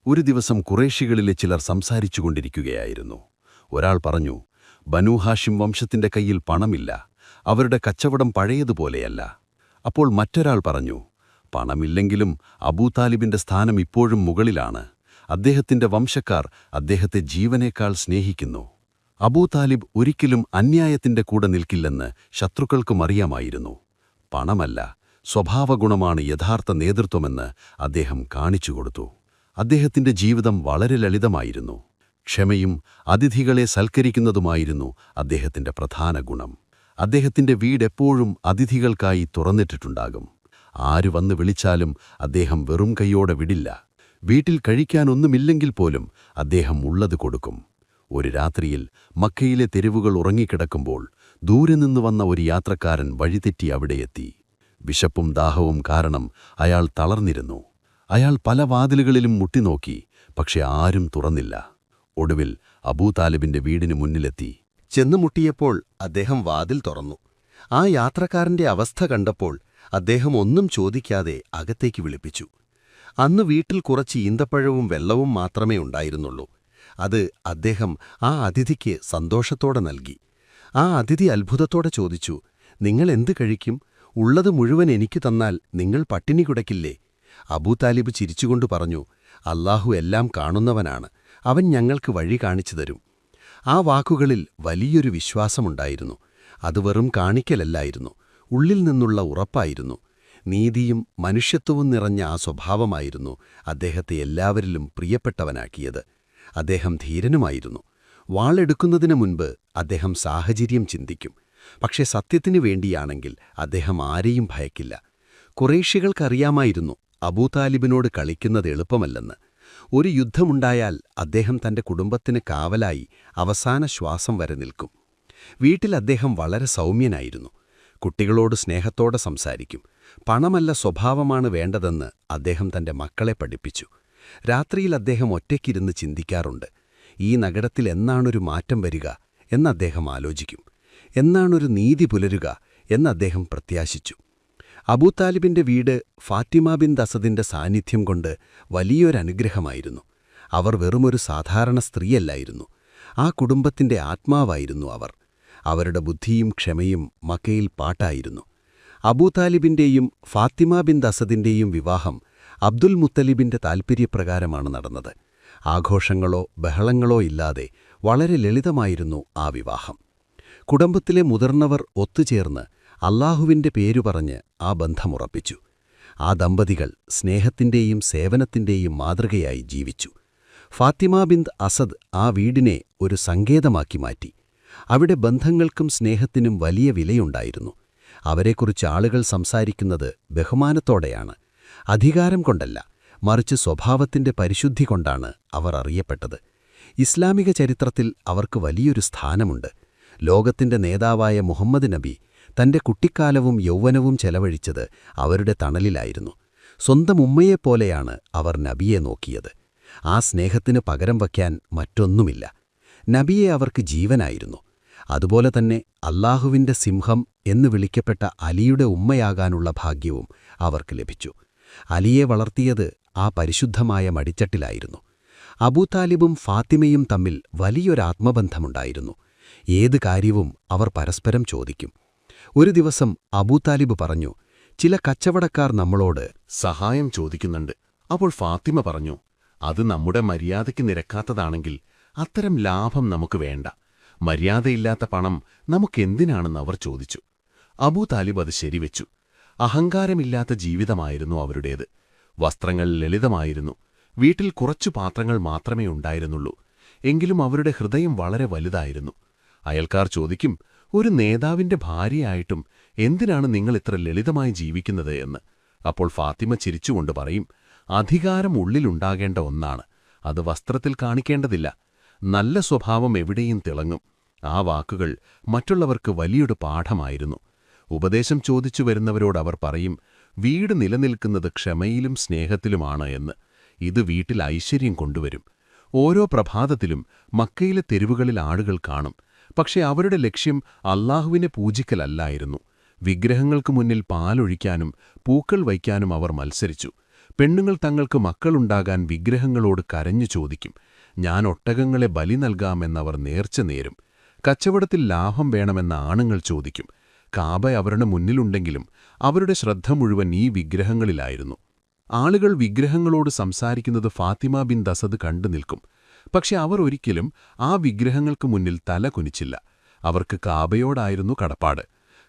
ഒരു ദിവസം ഖുറൈശികളിലെ ചിലർ സംസാരിച്ചുകൊണ്ടിരിക്കുകയായിരുന്നു. ഒരാൾ പറഞ്ഞു, ബനൂ ഹാഷിം വംശത്തിന്റെ കയ്യിൽ പണമില്ല, അവരുടെ കച്ചവടം പഴയതുപോലെയല്ല. അപ്പോൾ മറ്റൊരാൾ പറഞ്ഞു, പണമില്ലെങ്കിലും അബൂതാലിബിന്റെ സ്ഥാനം ഇപ്പോഴും മുകളിലാണ്. അദ്ദേഹത്തിന്റെ വംശക്കാർ അദ്ദേഹത്തെ ജീവനേക്കാൾ സ്നേഹിക്കുന്നു. അബൂതാലിബ് ഒരിക്കലും അന്യായത്തിന്റെ കൂടെ നിൽക്കില്ലെന്ന് ശത്രുക്കൾക്കും അറിയാമായിരുന്നു. പണമല്ല, സ്വഭാവഗുണമാണ് യഥാർത്ഥ നേതൃത്വമെന്ന് അദ്ദേഹം കാണിച്ചുകൊടുത്തു. അദ്ദേഹത്തിന്റെ ജീവിതം വളരെ ലളിതമായിരുന്നു. ക്ഷമയും അതിഥികളെ സൽക്കരിക്കുന്നതുമായിരുന്നു അദ്ദേഹത്തിന്റെ പ്രധാന ഗുണം. അദ്ദേഹത്തിന്റെ വീടെപ്പോഴും അതിഥികൾക്കായി തുറന്നിട്ടിട്ടുണ്ടാകും. ആര് വന്ന് വിളിച്ചാലും അദ്ദേഹം വെറും കൈയോടെ വിടില്ല. വീട്ടിൽ കഴിക്കാനൊന്നുമില്ലെങ്കിൽ പോലും അദ്ദേഹം ഉള്ളത് കൊടുക്കും. ഒരു രാത്രിയിൽ മക്കയിലെ തെരുവുകൾ ഉറങ്ങിക്കിടക്കുമ്പോൾ ദൂരെ നിന്ന് വന്ന ഒരു യാത്രക്കാരൻ വഴിതെറ്റി അവിടെയെത്തി. വിശപ്പും ദാഹവും കാരണം അയാൾ തളർന്നിരുന്നു. അയാൾ പല വാതിലുകളിലും മുട്ടിനോക്കി, പക്ഷെ ആരും തുറന്നില്ല. ഒടുവിൽ അബൂതാലിബിന്റെ വീടിന് മുന്നിലെത്തി. ചെന്നു മുട്ടിയപ്പോൾ അദ്ദേഹം വാതിൽ തുറന്നു. ആ യാത്രക്കാരന്റെ അവസ്ഥ കണ്ടപ്പോൾ അദ്ദേഹം ഒന്നും ചോദിക്കാതെ അകത്തേക്ക് വിളിപ്പിച്ചു. അന്ന് വീട്ടിൽ കുറച്ച് ഈന്തപ്പഴവും വെള്ളവും മാത്രമേ ഉണ്ടായിരുന്നുള്ളൂ. അത് അദ്ദേഹം ആ അതിഥിക്ക് സന്തോഷത്തോടെ നൽകി. ആ അതിഥി അത്ഭുതത്തോടെ ചോദിച്ചു, നിങ്ങൾ എന്ത് കഴിക്കും? ഉള്ളത് മുഴുവൻ എനിക്ക് തന്നാൽ നിങ്ങൾ പട്ടിണി കിടക്കില്ലേ? അബൂതാലിബ് ചിരിച്ചുകൊണ്ട് പറഞ്ഞു, അല്ലാഹു എല്ലാം കാണുന്നവനാണ്, അവൻ ഞങ്ങൾക്ക് വഴി കാണിച്ചു തരും. ആ വാക്കുകളിൽ വലിയൊരു വിശ്വാസമുണ്ടായിരുന്നു. അത് വെറും കാണിക്കലല്ലായിരുന്നു, ഉള്ളിൽ നിന്നുള്ള ഉറപ്പായിരുന്നു. നീതിയും മനുഷ്യത്വവും നിറഞ്ഞ ആ സ്വഭാവമായിരുന്നു അദ്ദേഹത്തെ എല്ലാവരിലും പ്രിയപ്പെട്ടവനാക്കിയത്. അദ്ദേഹം ധീരനുമായിരുന്നു. വാളെടുക്കുന്നതിനു മുൻപ് അദ്ദേഹം സാഹചര്യം ചിന്തിക്കും. പക്ഷെ സത്യത്തിനു വേണ്ടിയാണെങ്കിൽ അദ്ദേഹം ആരെയും ഭയക്കില്ല. ഖുറൈശികൾക്കറിയാമായിരുന്നു അബൂതാലിബിനോട് കളിക്കുന്നത് എളുപ്പമല്ലെന്ന്. ഒരു യുദ്ധമുണ്ടായാൽ അദ്ദേഹം തന്റെ കുടുംബത്തിന് കാവലായി അവസാന ശ്വാസം വരെ നിൽക്കും. വീട്ടിൽ അദ്ദേഹം വളരെ സൗമ്യനായിരുന്നു. കുട്ടികളോട് സ്നേഹത്തോടെ സംസാരിക്കും. പണമല്ല, സ്വഭാവമാണ് വേണ്ടതെന്ന് അദ്ദേഹം തന്റെ മക്കളെ പഠിപ്പിച്ചു. രാത്രിയിൽ അദ്ദേഹം ഒറ്റയ്ക്കിരുന്ന് ചിന്തിക്കാറുണ്ട്. ഈ നഗരത്തിൽ എന്നാണൊരു മാറ്റം വരിക എന്ന് അദ്ദേഹം ആലോചിക്കും. എന്നാണൊരു നീതി പുലരുക എന്ന് അദ്ദേഹം പ്രത്യാശിച്ചു. അബൂതാലിബിന്റെ വീട് ഫാത്തിമ ബിൻത് അസദിന്റെ സാന്നിധ്യം കൊണ്ട് വലിയൊരനുഗ്രഹമായിരുന്നു. അവർ വെറുമൊരു സാധാരണ സ്ത്രീയല്ലായിരുന്നു. ആ കുടുംബത്തിന്റെ ആത്മാവായിരുന്നു അവർ. അവരുടെ ബുദ്ധിയും ക്ഷമയും മക്കയിൽ പാട്ടായിരുന്നു. അബൂതാലിബിന്റെയും ഫാത്തിമ ബിൻത് അസദിന്റെയും വിവാഹം അബ്ദുൽ മുത്തലിബിന്റെ താൽപര്യപ്രകാരമാണ് നടന്നത്. ആഘോഷങ്ങളോ ബഹളങ്ങളോ ഇല്ലാതെ വളരെ ലളിതമായിരുന്നു ആ വിവാഹം. കുടുംബത്തിലെ മുതിർന്നവർ ഒത്തുചേർന്ന് അല്ലാഹുവിന്റെ പേരു പറഞ്ഞ് ആ ബന്ധമുറപ്പിച്ചു. ആ ദമ്പതികൾ സ്നേഹത്തിന്റെയും സേവനത്തിന്റെയും മാതൃകയായി ജീവിച്ചു. ഫാത്തിമ ബിൻത് അസദ് ആ വീടിനെ ഒരു സങ്കേതമാക്കി മാറ്റി. അവിടെ ബന്ധങ്ങൾക്കും സ്നേഹത്തിനും വലിയ വിലയുണ്ടായിരുന്നു. അവരെക്കുറിച്ച് ആളുകൾ സംസാരിക്കുന്നത് ബഹുമാനത്തോടെയാണ്. അധികാരം കൊണ്ടല്ല, മറിച്ച് സ്വഭാവത്തിന്റെ പരിശുദ്ധി കൊണ്ടാണ് അവർ അറിയപ്പെട്ടത്. ഇസ്ലാമിക ചരിത്രത്തിൽ അവർക്ക് വലിയൊരു സ്ഥാനമുണ്ട്. ലോകത്തിന്റെ നേതാവായ മുഹമ്മദ് നബി തന്റെ കുട്ടിക്കാലവും യൗവനവും ചെലവഴിച്ചത് അവരുടെ തണലിലായിരുന്നു. സ്വന്തം ഉമ്മയെപ്പോലെയാണ് അവർ നബിയെ നോക്കിയത്. ആ സ്നേഹത്തിന് പകരം വയ്ക്കാൻ മറ്റൊന്നുമില്ല. നബിയെ അവർക്ക് ജീവനായിരുന്നു. അതുപോലെ തന്നെ അല്ലാഹുവിന്റെ സിംഹം എന്ന് വിളിക്കപ്പെട്ട അലിയുടെ ഉമ്മയാകാനുള്ള ഭാഗ്യവും അവർക്ക് ലഭിച്ചു. അലിയെ വളർത്തിയത് ആ പരിശുദ്ധമായ മടിത്തട്ടിലായിരുന്നു. അബൂതാലിബും ഫാത്തിമയും തമ്മിൽ വലിയൊരാത്മബന്ധമുണ്ടായിരുന്നു. ഏത് കാര്യവും അവർ പരസ്പരം ചോദിക്കും. ഒരു ദിവസം അബൂതാലിബ് പറഞ്ഞു, ചില കച്ചവടക്കാർ നമ്മളോട് സഹായം ചോദിക്കുന്നുണ്ട്. അപ്പോൾ ഫാത്തിമ പറഞ്ഞു, അത് നമ്മുടെ മര്യാദയ്ക്ക് നിരക്കാത്തതാണെങ്കിൽ അത്തരം ലാഭം നമുക്ക് വേണ്ട. മര്യാദയില്ലാത്ത പണം നമുക്കെന്തിനാണെന്ന് അവർ ചോദിച്ചു. അബൂ താലിബ് അത് ശരിവെച്ചു. അഹങ്കാരമില്ലാത്ത ജീവിതമായിരുന്നു അവരുടേത്. വസ്ത്രങ്ങൾ ലളിതമായിരുന്നു. വീട്ടിൽ കുറച്ചു പാത്രങ്ങൾ മാത്രമേ ഉണ്ടായിരുന്നുള്ളൂ. എങ്കിലും അവരുടെ ഹൃദയം വളരെ വലുതായിരുന്നു. അയൽക്കാർ ചോദിക്കും, ഒരു നേതാവിന്റെ ഭാര്യയായിട്ടും എന്തിനാണ് നിങ്ങൾ ഇത്ര ലളിതമായി ജീവിക്കുന്നത് എന്ന്. അപ്പോൾ ഫാത്തിമ ചിരിച്ചുകൊണ്ട് പറയും, അധികാരം ഉള്ളിലുണ്ടാകേണ്ട ഒന്നാണ്. അത് വസ്ത്രത്തിൽ കാണിക്കേണ്ടതില്ല. നല്ല സ്വഭാവം എവിടെയും തിളങ്ങും. ആ വാക്കുകൾ മറ്റുള്ളവർക്ക് വലിയൊരു പാഠമായിരുന്നു. ഉപദേശം ചോദിച്ചു വരുന്നവരോട് അവർ പറയും, വീട് നിലനിൽക്കുന്നത് ക്ഷമയിലും സ്നേഹത്തിലുമാണ് എന്ന്. ഇത് വീട്ടിൽ ഐശ്വര്യം കൊണ്ടുവരും. ഓരോ പ്രഭാതത്തിലും മക്കയിലെ തെരുവുകളിൽ ആളുകൾ കാണും. പക്ഷെ അവരുടെ ലക്ഷ്യം അല്ലാഹുവിനെ പൂജിക്കലല്ലായിരുന്നു. വിഗ്രഹങ്ങൾക്ക് മുന്നിൽ പാലൊഴിക്കാനും പൂക്കൾ വയ്ക്കാനും അവർ മത്സരിച്ചു. പെണ്ണുങ്ങൾ തങ്ങൾക്ക് മക്കളുണ്ടാകാൻ വിഗ്രഹങ്ങളോട് കരഞ്ഞു ചോദിക്കും. ഞാൻ ഒട്ടകങ്ങളെ ബലി നൽകാമെന്നവർ നേർച്ച നേരും. കച്ചവടത്തിൽ ലാഭം വേണമെന്ന ആണുങ്ങൾ ചോദിക്കും. കാബ അവരുടെ മുന്നിലുണ്ടെങ്കിലും അവരുടെ ശ്രദ്ധ മുഴുവൻ ഈ വിഗ്രഹങ്ങളിലായിരുന്നു. ആളുകൾ വിഗ്രഹങ്ങളോട് സംസാരിക്കുന്നത് ഫാത്തിമ ബിൻ അസദ് കണ്ടു നിൽക്കും. പക്ഷെ അവർ ഒരിക്കലും ആ വിഗ്രഹങ്ങൾക്ക് മുന്നിൽ തല കുനിച്ചില്ല. അവർക്ക് കാബയോടായിരുന്നു കടപ്പാട്.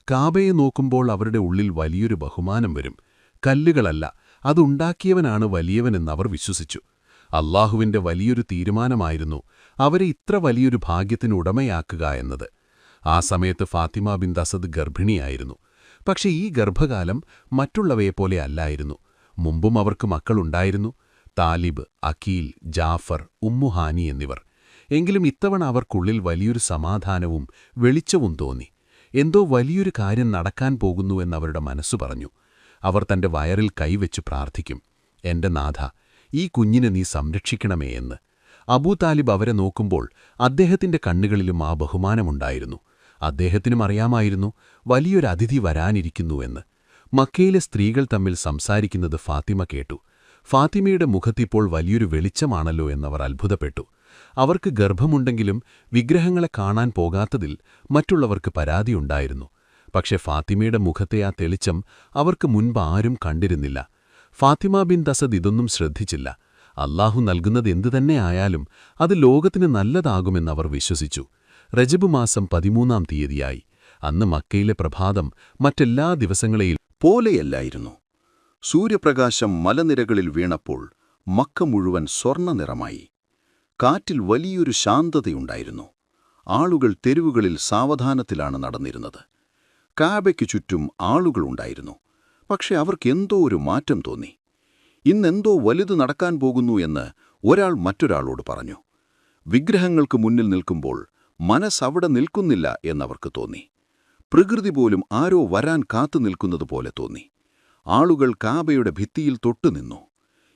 കാബയെ നോക്കുമ്പോൾ അവരുടെ ഉള്ളിൽ വലിയൊരു ബഹുമാനം വരും. കല്ലുകളല്ല, അതുണ്ടാക്കിയവനാണ് വലിയവനെന്നവർ വിശ്വസിച്ചു. അല്ലാഹുവിന്റെ വലിയൊരു തീരുമാനമായിരുന്നു അവരെ ഇത്ര വലിയൊരു ഭാഗ്യത്തിന് ഉടമയാക്കുക എന്നത്. ആ സമയത്ത് ഫാത്തിമ ബിൻ അസദ് ഗർഭിണിയായിരുന്നു. പക്ഷെ ഈ ഗർഭകാലം മറ്റുള്ളവയെപ്പോലെ അല്ലായിരുന്നു. മുമ്പും അവർക്ക് മക്കളുണ്ടായിരുന്നു, താലിബ്, അക്കീൽ, ജാഫർ, ഉമ്മുഹാനി എന്നിവർ. എങ്കിലും ഇത്തവണ അവർക്കുള്ളിൽ വലിയൊരു സമാധാനവും വെളിച്ചവും തോന്നി. എന്തോ വലിയൊരു കാര്യം നടക്കാൻ പോകുന്നുവെന്നവരുടെ മനസ്സു പറഞ്ഞു. അവർ തന്റെ വയറിൽ കൈവച്ച് പ്രാർത്ഥിക്കും, എന്റെ നാഥ, ഈ കുഞ്ഞിനെ നീ സംരക്ഷിക്കണമേ എന്ന്. അബൂ താലിബ് അവരെ നോക്കുമ്പോൾ അദ്ദേഹത്തിന്റെ കണ്ണുകളിലും ആ ബഹുമാനമുണ്ടായിരുന്നു. അദ്ദേഹത്തിനും അറിയാമായിരുന്നു വലിയൊരു അതിഥി വരാനിരിക്കുന്നുവെന്ന്. മക്കയിലെ സ്ത്രീകൾ തമ്മിൽ സംസാരിക്കുന്നത് ഫാത്തിമ കേട്ടു. ഫാത്തിമയുടെ മുഖത്തിപ്പോൾ വലിയൊരു വെളിച്ചമാണല്ലോ എന്നവർ അത്ഭുതപ്പെട്ടു. അവർക്ക് ഗർഭമുണ്ടെങ്കിലും വിഗ്രഹങ്ങളെ കാണാൻ പോകാത്തതിൽ മറ്റുള്ളവർക്ക് പരാതിയുണ്ടായിരുന്നു. പക്ഷെ ഫാത്തിമയുടെ മുഖത്തെ ആ തെളിച്ചം അവർക്ക് മുൻപ് ആരും കണ്ടിരുന്നില്ല. ഫാത്തിമ ബിൻ അസദ് ഇതൊന്നും ശ്രദ്ധിച്ചില്ല. അല്ലാഹു നൽകുന്നത് എന്തുതന്നെ ആയാലും അത് ലോകത്തിന് നല്ലതാകുമെന്നവർ വിശ്വസിച്ചു. റജബ് മാസം 13-ാം തീയതിയായി. അന്ന് മക്കയിലെ പ്രഭാതം മറ്റെല്ലാ ദിവസങ്ങളെയും പോലെയല്ലായിരുന്നു. സൂര്യപ്രകാശം മലനിരകളിൽ വീണപ്പോൾ മക്ക മുഴുവൻ സ്വർണ്ണനിറമായി. കാറ്റിൽ വലിയൊരു ശാന്തതയുണ്ടായിരുന്നു. ആളുകൾ തെരുവുകളിൽ സാവധാനത്തിലാണ് നടന്നിരുന്നത്. കാബയ്ക്കു ചുറ്റും ആളുകളുണ്ടായിരുന്നു. പക്ഷെ അവർക്കെന്തോ ഒരു മാറ്റം തോന്നി. ഇന്നെന്തോ വലുത് നടക്കാൻ പോകുന്നു എന്ന് ഒരാൾ മറ്റൊരാളോട് പറഞ്ഞു. വിഗ്രഹങ്ങൾക്ക് മുന്നിൽ നിൽക്കുമ്പോൾ മനസ്സവിടെ നിൽക്കുന്നില്ല എന്നവർക്ക് തോന്നി. പ്രകൃതി പോലും ആരോ വരാൻ കാത്തു നിൽക്കുന്നതുപോലെ തോന്നി. ആളുകൾ കാബയുടെ ഭിത്തിയിൽ തൊട്ടുനിന്നു.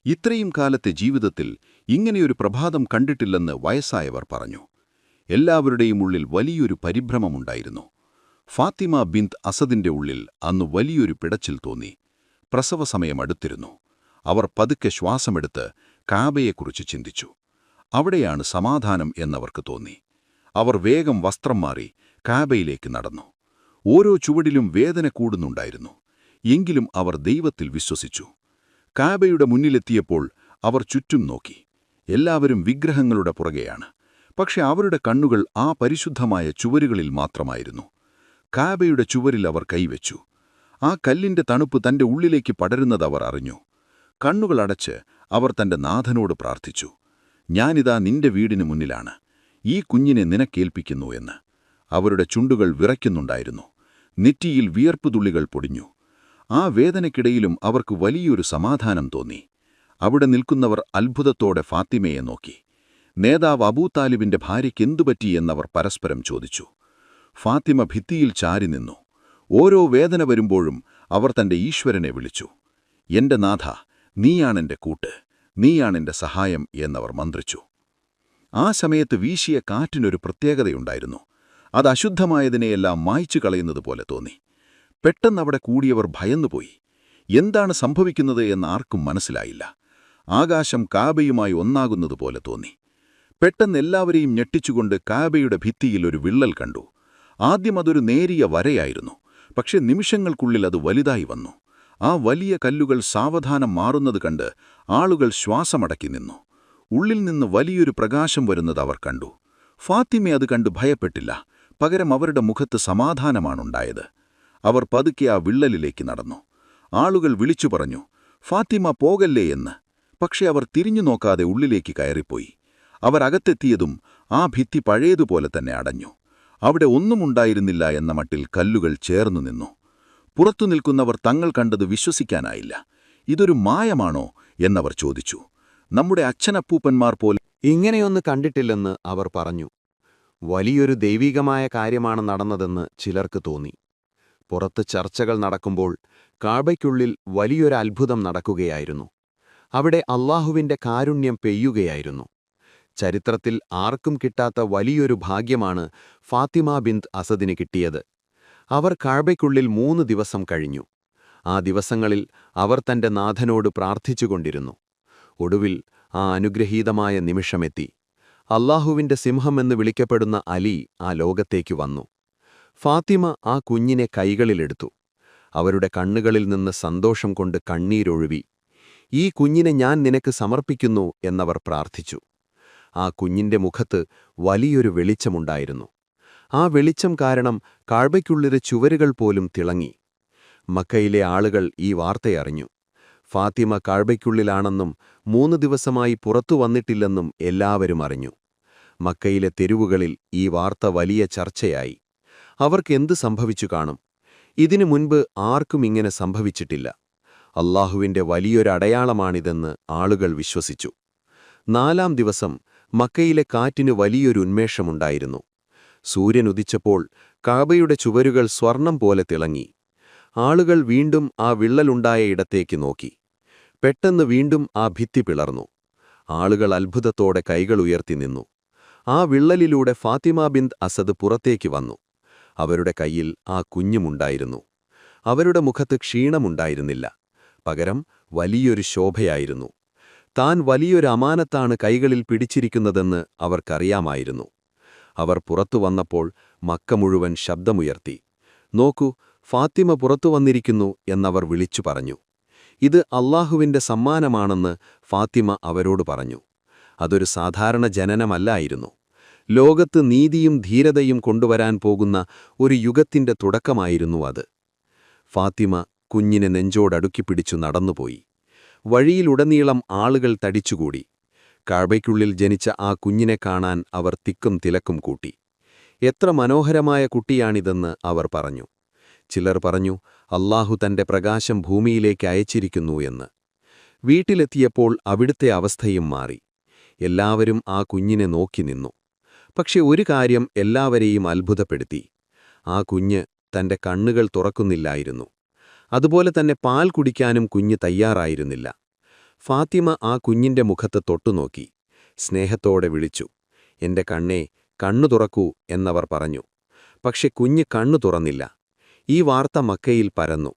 ഇത്രയും കാലത്തെ ജീവിതത്തിൽ ഇങ്ങനെയൊരു പ്രഭാതം കണ്ടിട്ടില്ലെന്ന് വയസ്സായവർ പറഞ്ഞു. എല്ലാവരുടെയും ഉള്ളിൽ വലിയൊരു പരിഭ്രമമുണ്ടായിരുന്നു. ഫാത്തിമ ബിൻ അസദിന്റെ ഉള്ളിൽ അന്ന് വലിയൊരു പിടച്ചിൽ തോന്നി. പ്രസവസമയം അടുത്തിരുന്നു. അവർ പതുക്കെ ശ്വാസമെടുത്ത് കാബയെക്കുറിച്ച് ചിന്തിച്ചു. അവിടെയാണ് സമാധാനം എന്നവർക്ക് തോന്നി. അവർ വേഗം വസ്ത്രം മാറി കാബയിലേക്ക് നടന്നു. ഓരോ ചുവടിലും വേദന കൂടുന്നുണ്ടായിരുന്നു. എങ്കിലും അവർ ദൈവത്തിൽ വിശ്വസിച്ചു. കാബയുടെ മുന്നിലെത്തിയപ്പോൾ അവർ ചുറ്റും നോക്കി. എല്ലാവരും വിഗ്രഹങ്ങളുടെ പുറകെയാണ്. പക്ഷെ അവരുടെ കണ്ണുകൾ ആ പരിശുദ്ധമായ ചുവരുകളിൽ മാത്രമായിരുന്നു. കാബയുടെ ചുവരിൽ അവർ കൈവച്ചു. ആ കല്ലിന്റെ തണുപ്പ് തന്റെ ഉള്ളിലേക്ക് പടരുന്നതവർ അറിഞ്ഞു. കണ്ണുകളടച്ച് അവർ തന്റെ നാഥനോട് പ്രാർത്ഥിച്ചു, ഞാനിതാ നിന്റെ വീടിന് മുന്നിലാണ്. ഈ കുഞ്ഞിനെ നിനക്കേൽപ്പിക്കുന്നു എന്ന്. അവരുടെ ചുണ്ടുകൾ വിറയ്ക്കുന്നുണ്ടായിരുന്നു. നെറ്റിയിൽ വിയർപ്പുതുള്ളികൾ പൊടിഞ്ഞു. ആ വേദനയ്ക്കിടയിലും അവർക്ക് വലിയൊരു സമാധാനം തോന്നി. അവിടെ നിൽക്കുന്നവർ അത്ഭുതത്തോടെ ഫാത്തിമയെ നോക്കി. നേതാവ് അബൂ താലിബിന്റെ ഭാര്യയ്ക്കെന്തുപറ്റി എന്നവർ പരസ്പരം ചോദിച്ചു. ഫാത്തിമ ഭിത്തിയിൽ ചാരി നിന്നു. ഓരോ വേദന വരുമ്പോഴും അവർ തന്റെ ഈശ്വരനെ വിളിച്ചു. എന്റെ നാഥ, നീയാണെന്റെ കൂട്ട്, നീയാണെന്റെ സഹായം എന്നവർ മന്ത്രിച്ചു. ആ സമയത്ത് വീശിയ കാറ്റിനൊരു പ്രത്യേകതയുണ്ടായിരുന്നു. അത് അശുദ്ധമായതിനെയെല്ലാം മായ്ച്ചു കളയുന്നതുപോലെ തോന്നി. പെട്ടെന്നവിടെ കൂടിയവർ ഭയന്നുപോയി. എന്താണ് സംഭവിക്കുന്നത് എന്ന് ആർക്കും മനസ്സിലായില്ല. ആകാശം കാബയുമായി ഒന്നാകുന്നതുപോലെ തോന്നി. പെട്ടെന്ന് എല്ലാവരെയും ഞെട്ടിച്ചുകൊണ്ട് കാബയുടെ ഭിത്തിയിൽ ഒരു വിള്ളൽ കണ്ടു. ആദ്യം അതൊരു നേരിയ വരയായിരുന്നു. പക്ഷെ നിമിഷങ്ങൾക്കുള്ളിൽ അത് വലുതായി വന്നു. ആ വലിയ കല്ലുകൾ സാവധാനം മാറുന്നത് കണ്ട് ആളുകൾ ശ്വാസമടക്കി നിന്നു. ഉള്ളിൽ നിന്ന് വലിയൊരു പ്രകാശം വരുന്നത് അവർ കണ്ടു. ഫാത്തിമ അത് കണ്ട് ഭയപ്പെട്ടില്ല. പകരം അവരുടെ മുഖത്ത് സമാധാനമാണുണ്ടായത്. അവർ പതുക്കെ ആ വിള്ളലിലേക്ക് നടന്നു. ആളുകൾ വിളിച്ചു പറഞ്ഞു, ഫാത്തിമ പോകല്ലേ എന്ന്. പക്ഷെ അവർ തിരിഞ്ഞു നോക്കാതെ ഉള്ളിലേക്ക് കയറിപ്പോയി. അവർ അകത്തെത്തിയതും ആ ഭിത്തി പഴയതുപോലെ തന്നെ അടഞ്ഞു. അവിടെ ഒന്നുമുണ്ടായിരുന്നില്ല എന്ന മട്ടിൽ കല്ലുകൾ ചേർന്നു നിന്നു. പുറത്തു നിൽക്കുന്നവർ തങ്ങൾ കണ്ടത് വിശ്വസിക്കാനായില്ല. ഇതൊരു മായമാണോ എന്നവർ ചോദിച്ചു. നമ്മുടെ അച്ഛനപ്പൂപ്പന്മാർ പോലെ ഇങ്ങനെയൊന്ന് കണ്ടിട്ടില്ലെന്ന് അവർ പറഞ്ഞു. വലിയൊരു ദൈവികമായ കാര്യമാണ് നടന്നതെന്ന് ചിലർക്ക് തോന്നി. പുറത്ത് ചർച്ചകൾ നടക്കുമ്പോൾ കാബയ്ക്കുള്ളിൽ വലിയൊരു അത്ഭുതം നടക്കുകയായിരുന്നു. അവിടെ അല്ലാഹുവിന്റെ കാരുണ്യം പെയ്യുകയായിരുന്നു. ചരിത്രത്തിൽ ആർക്കും കിട്ടാത്ത വലിയൊരു ഭാഗ്യമാണ് ഫാത്തിമ ബിന്ത് അസദിന് കിട്ടിയത്. അവർ കാബയ്ക്കുള്ളിൽ 3 ദിവസം കഴിഞ്ഞു. ആ ദിവസങ്ങളിൽ അവർ തന്റെ നാഥനോട് പ്രാർത്ഥിച്ചുകൊണ്ടിരുന്നു. ഒടുവിൽ ആ അനുഗ്രഹീതമായ നിമിഷമെത്തി. അല്ലാഹുവിന്റെ സിംഹമെന്ന് വിളിക്കപ്പെടുന്ന അലി ആ ലോകത്തേക്ക് വന്നു. ഫാത്തിമ ആ കുഞ്ഞിനെ കൈകളിലെടുത്തു. അവരുടെ കണ്ണുകളിൽ നിന്ന് സന്തോഷം കൊണ്ട് കണ്ണീരൊഴുകി. ഈ കുഞ്ഞിനെ ഞാൻ നിനക്ക് സമർപ്പിക്കുന്നു എന്നവർ പ്രാർത്ഥിച്ചു. ആ കുഞ്ഞിന്റെ മുഖത്ത് വലിയൊരു വെളിച്ചമുണ്ടായിരുന്നു. ആ വെളിച്ചം കാരണം കാബയ്ക്കുള്ളിലെ ചുവരുകൾ പോലും തിളങ്ങി. മക്കയിലെ ആളുകൾ ഈ വാർത്തയറിഞ്ഞു. ഫാത്തിമ കാബയ്ക്കുള്ളിലാണെന്നും 3 ദിവസമായി പുറത്തു വന്നിട്ടില്ലെന്നും എല്ലാവരും അറിഞ്ഞു. മക്കയിലെ തെരുവുകളിൽ ഈ വാർത്ത വലിയ ചർച്ചയായി. അവർക്കെന്ത് സംഭവിച്ചു കാണും? ഇതിനു മുൻപ് ആർക്കും ഇങ്ങനെ സംഭവിച്ചിട്ടില്ല. അല്ലാഹുവിന്റെ വലിയൊരടയാളമാണിതെന്ന് ആളുകൾ വിശ്വസിച്ചു. 4-ാം ദിവസം മക്കയിലെ കാറ്റിന് വലിയൊരു ഉന്മേഷമുണ്ടായിരുന്നു. സൂര്യൻ ഉദിച്ചപ്പോൾ കാബയുടെ ചുവരുകൾ സ്വർണം പോലെ തിളങ്ങി. ആളുകൾ വീണ്ടും ആ വിള്ളലുണ്ടായ ഇടത്തേക്ക് നോക്കി. പെട്ടെന്ന് വീണ്ടും ആ ഭിത്തി പിളർന്നു. ആളുകൾ അത്ഭുതത്തോടെ കൈകൾ ഉയർത്തി നിന്നു. ആ വിള്ളലിലൂടെ ഫാത്തിമ ബിന്ത് അസദ് പുറത്തേക്ക് വന്നു. അവരുടെ കയ്യിൽ ആ കുഞ്ഞുമുണ്ടായിരുന്നു. അവരുടെ മുഖത്ത് ക്ഷീണമുണ്ടായിരുന്നില്ല. പകരം വലിയൊരു ശോഭയായിരുന്നു. താൻ വലിയൊരു അമാനത്താണ് കൈകളിൽ പിടിച്ചിരിക്കുന്നതെന്ന് അവർക്കറിയാമായിരുന്നു. അവർ പുറത്തു വന്നപ്പോൾ മക്ക മുഴുവൻ ശബ്ദമുയർത്തി, നോക്കൂ, ഫാത്തിമ പുറത്തു വന്നിരിക്കുന്നു എന്നവർ വിളിച്ചു പറഞ്ഞു. ഇത് അല്ലാഹുവിന്റെ സമ്മാനമാണെന്ന് ഫാത്തിമ അവരോട് പറഞ്ഞു. അതൊരു സാധാരണ ജനനമല്ലായിരുന്നു. ലോകത്ത് നീതിയും ധീരതയും കൊണ്ടുവരാൻ പോകുന്ന ഒരു യുഗത്തിന്റെ തുടക്കമായിരുന്നു അത്. ഫാത്തിമ കുഞ്ഞിനെ നെഞ്ചോടടുക്കിപ്പിടിച്ചു നടന്നുപോയി. വഴിയിലുടനീളം ആളുകൾ തടിച്ചുകൂടി. കാബയ്ക്കുള്ളിൽ ജനിച്ച ആ കുഞ്ഞിനെ കാണാൻ അവർ തിക്കും തിലക്കും കൂട്ടി. എത്ര മനോഹരമായ കുട്ടിയാണിതെന്ന് അവർ പറഞ്ഞു. ചിലർ പറഞ്ഞു, അല്ലാഹു തന്റെ പ്രകാശം ഭൂമിയിലേക്ക് അയച്ചിരിക്കുന്നു എന്ന്. വീട്ടിലെത്തിയപ്പോൾ അവിടുത്തെ അവസ്ഥയും മാറി. എല്ലാവരും ആ കുഞ്ഞിനെ നോക്കി നിന്നു. പക്ഷെ ഒരു കാര്യം എല്ലാവരെയും അത്ഭുതപ്പെടുത്തി. ആ കുഞ്ഞ് തന്റെ കണ്ണുകൾ തുറക്കുന്നില്ലായിരുന്നു. അതുപോലെ തന്നെ പാൽ കുടിക്കാനും കുഞ്ഞ് തയ്യാറായിരുന്നില്ല. ഫാത്തിമ ആ കുഞ്ഞിന്റെ മുഖത്ത് തൊട്ടുനോക്കി. സ്നേഹത്തോടെ വിളിച്ചു, എന്റെ കണ്ണേ, കണ്ണു തുറക്കൂ എന്നവർ പറഞ്ഞു. പക്ഷെ കുഞ്ഞ് കണ്ണു തുറന്നില്ല. ഈ വാർത്ത മക്കയിൽ പരന്നു.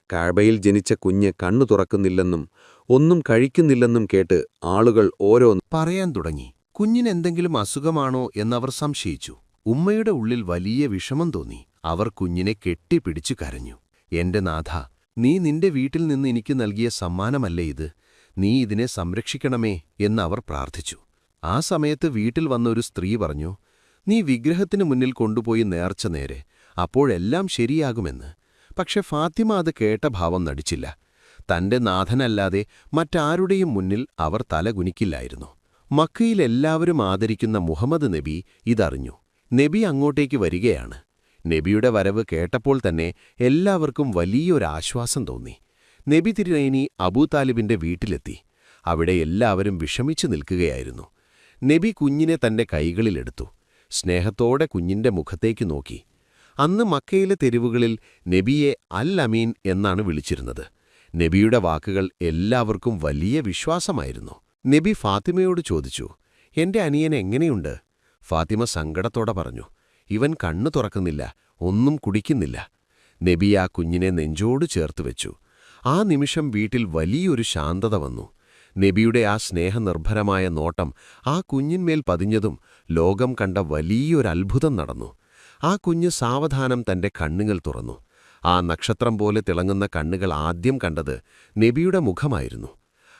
കാബയിൽ ജനിച്ച കുഞ്ഞ് കണ്ണു തുറക്കുന്നില്ലെന്നും ഒന്നും കഴിക്കുന്നില്ലെന്നും കേട്ട് ആളുകൾ ഓരോന്ന് പറയാൻ തുടങ്ങി. കുഞ്ഞിനെന്തെങ്കിലും അസുഖമാണോ എന്നവർ സംശയിച്ചു. ഉമ്മയുടെ ഉള്ളിൽ വലിയ വിഷമം തോന്നി. അവർ കുഞ്ഞിനെ കെട്ടിപ്പിടിച്ചു കരഞ്ഞു. എന്റെ നാഥ, നീ നിന്റെ വീട്ടിൽ നിന്ന് എനിക്ക് നൽകിയ സമ്മാനമല്ലേ ഇത്? നീ ഇതിനെ സംരക്ഷിക്കണമേ എന്നവർ പ്രാർത്ഥിച്ചു. ആ സമയത്ത് വീട്ടിൽ വന്നൊരു സ്ത്രീ പറഞ്ഞു, നീ വിഗ്രഹത്തിനു മുന്നിൽ കൊണ്ടുപോയി നേർച്ച നേരെ, അപ്പോഴെല്ലാം ശരിയാകുമെന്ന്. പക്ഷെ ഫാത്തിമ അത് കേട്ട ഭാവം നടിച്ചില്ല. തന്റെ നാഥനല്ലാതെ മറ്റാരുടെയും മുന്നിൽ അവർ തലകുനിക്കില്ലായിരുന്നു. മക്കയിൽ എല്ലാവരും ആദരിക്കുന്ന മുഹമ്മദ് നബി ഇതറിഞ്ഞു. നബി അങ്ങോട്ടേക്ക് വരികയാണ്. നബിയുടെ വരവ് കേട്ടപ്പോൾ തന്നെ എല്ലാവർക്കും വലിയൊരാശ്വാസം തോന്നി. നബി തിരുനേനി അബൂതാലിബിന്റെ വീട്ടിലെത്തി. അവിടെ എല്ലാവരും വിഷമിച്ചു നിൽക്കുകയായിരുന്നു. നബി കുഞ്ഞിനെ തന്റെ കൈകളിലെടുത്തു. സ്നേഹത്തോടെ കുഞ്ഞിന്റെ മുഖത്തേക്ക് നോക്കി. അന്ന് മക്കയിലെ തെരുവുകളിൽ നബിയെ അൽ അമീൻ എന്നാണ് വിളിച്ചിരുന്നത്. നബിയുടെ വാക്കുകൾ എല്ലാവർക്കും വലിയ വിശ്വാസമായിരുന്നു. നബി ഫാത്തിമയോട് ചോദിച്ചു, എന്റെ അനിയൻ എങ്ങനെയുണ്ട്? ഫാത്തിമ സങ്കടത്തോടെ പറഞ്ഞു, ഇവൻ കണ്ണു തുറക്കുന്നില്ല, ഒന്നും കുടിക്കുന്നില്ല. നബി ആ കുഞ്ഞിനെ നെഞ്ചോട് ചേർത്തുവെച്ചു. ആ നിമിഷം വീട്ടിൽ വലിയൊരു ശാന്തത വന്നു. നബിയുടെ ആ സ്നേഹനിർഭരമായ നോട്ടം ആ കുഞ്ഞിന്മേൽ പതിഞ്ഞതും ലോകം കണ്ട വലിയൊരത്ഭുതം നടന്നു. ആ കുഞ്ഞ് സാവധാനം തന്റെ കണ്ണുകൾ തുറന്നു. ആ നക്ഷത്രം പോലെ തിളങ്ങുന്ന കണ്ണുകൾ ആദ്യം കണ്ടത് നബിയുടെ മുഖമായിരുന്നു.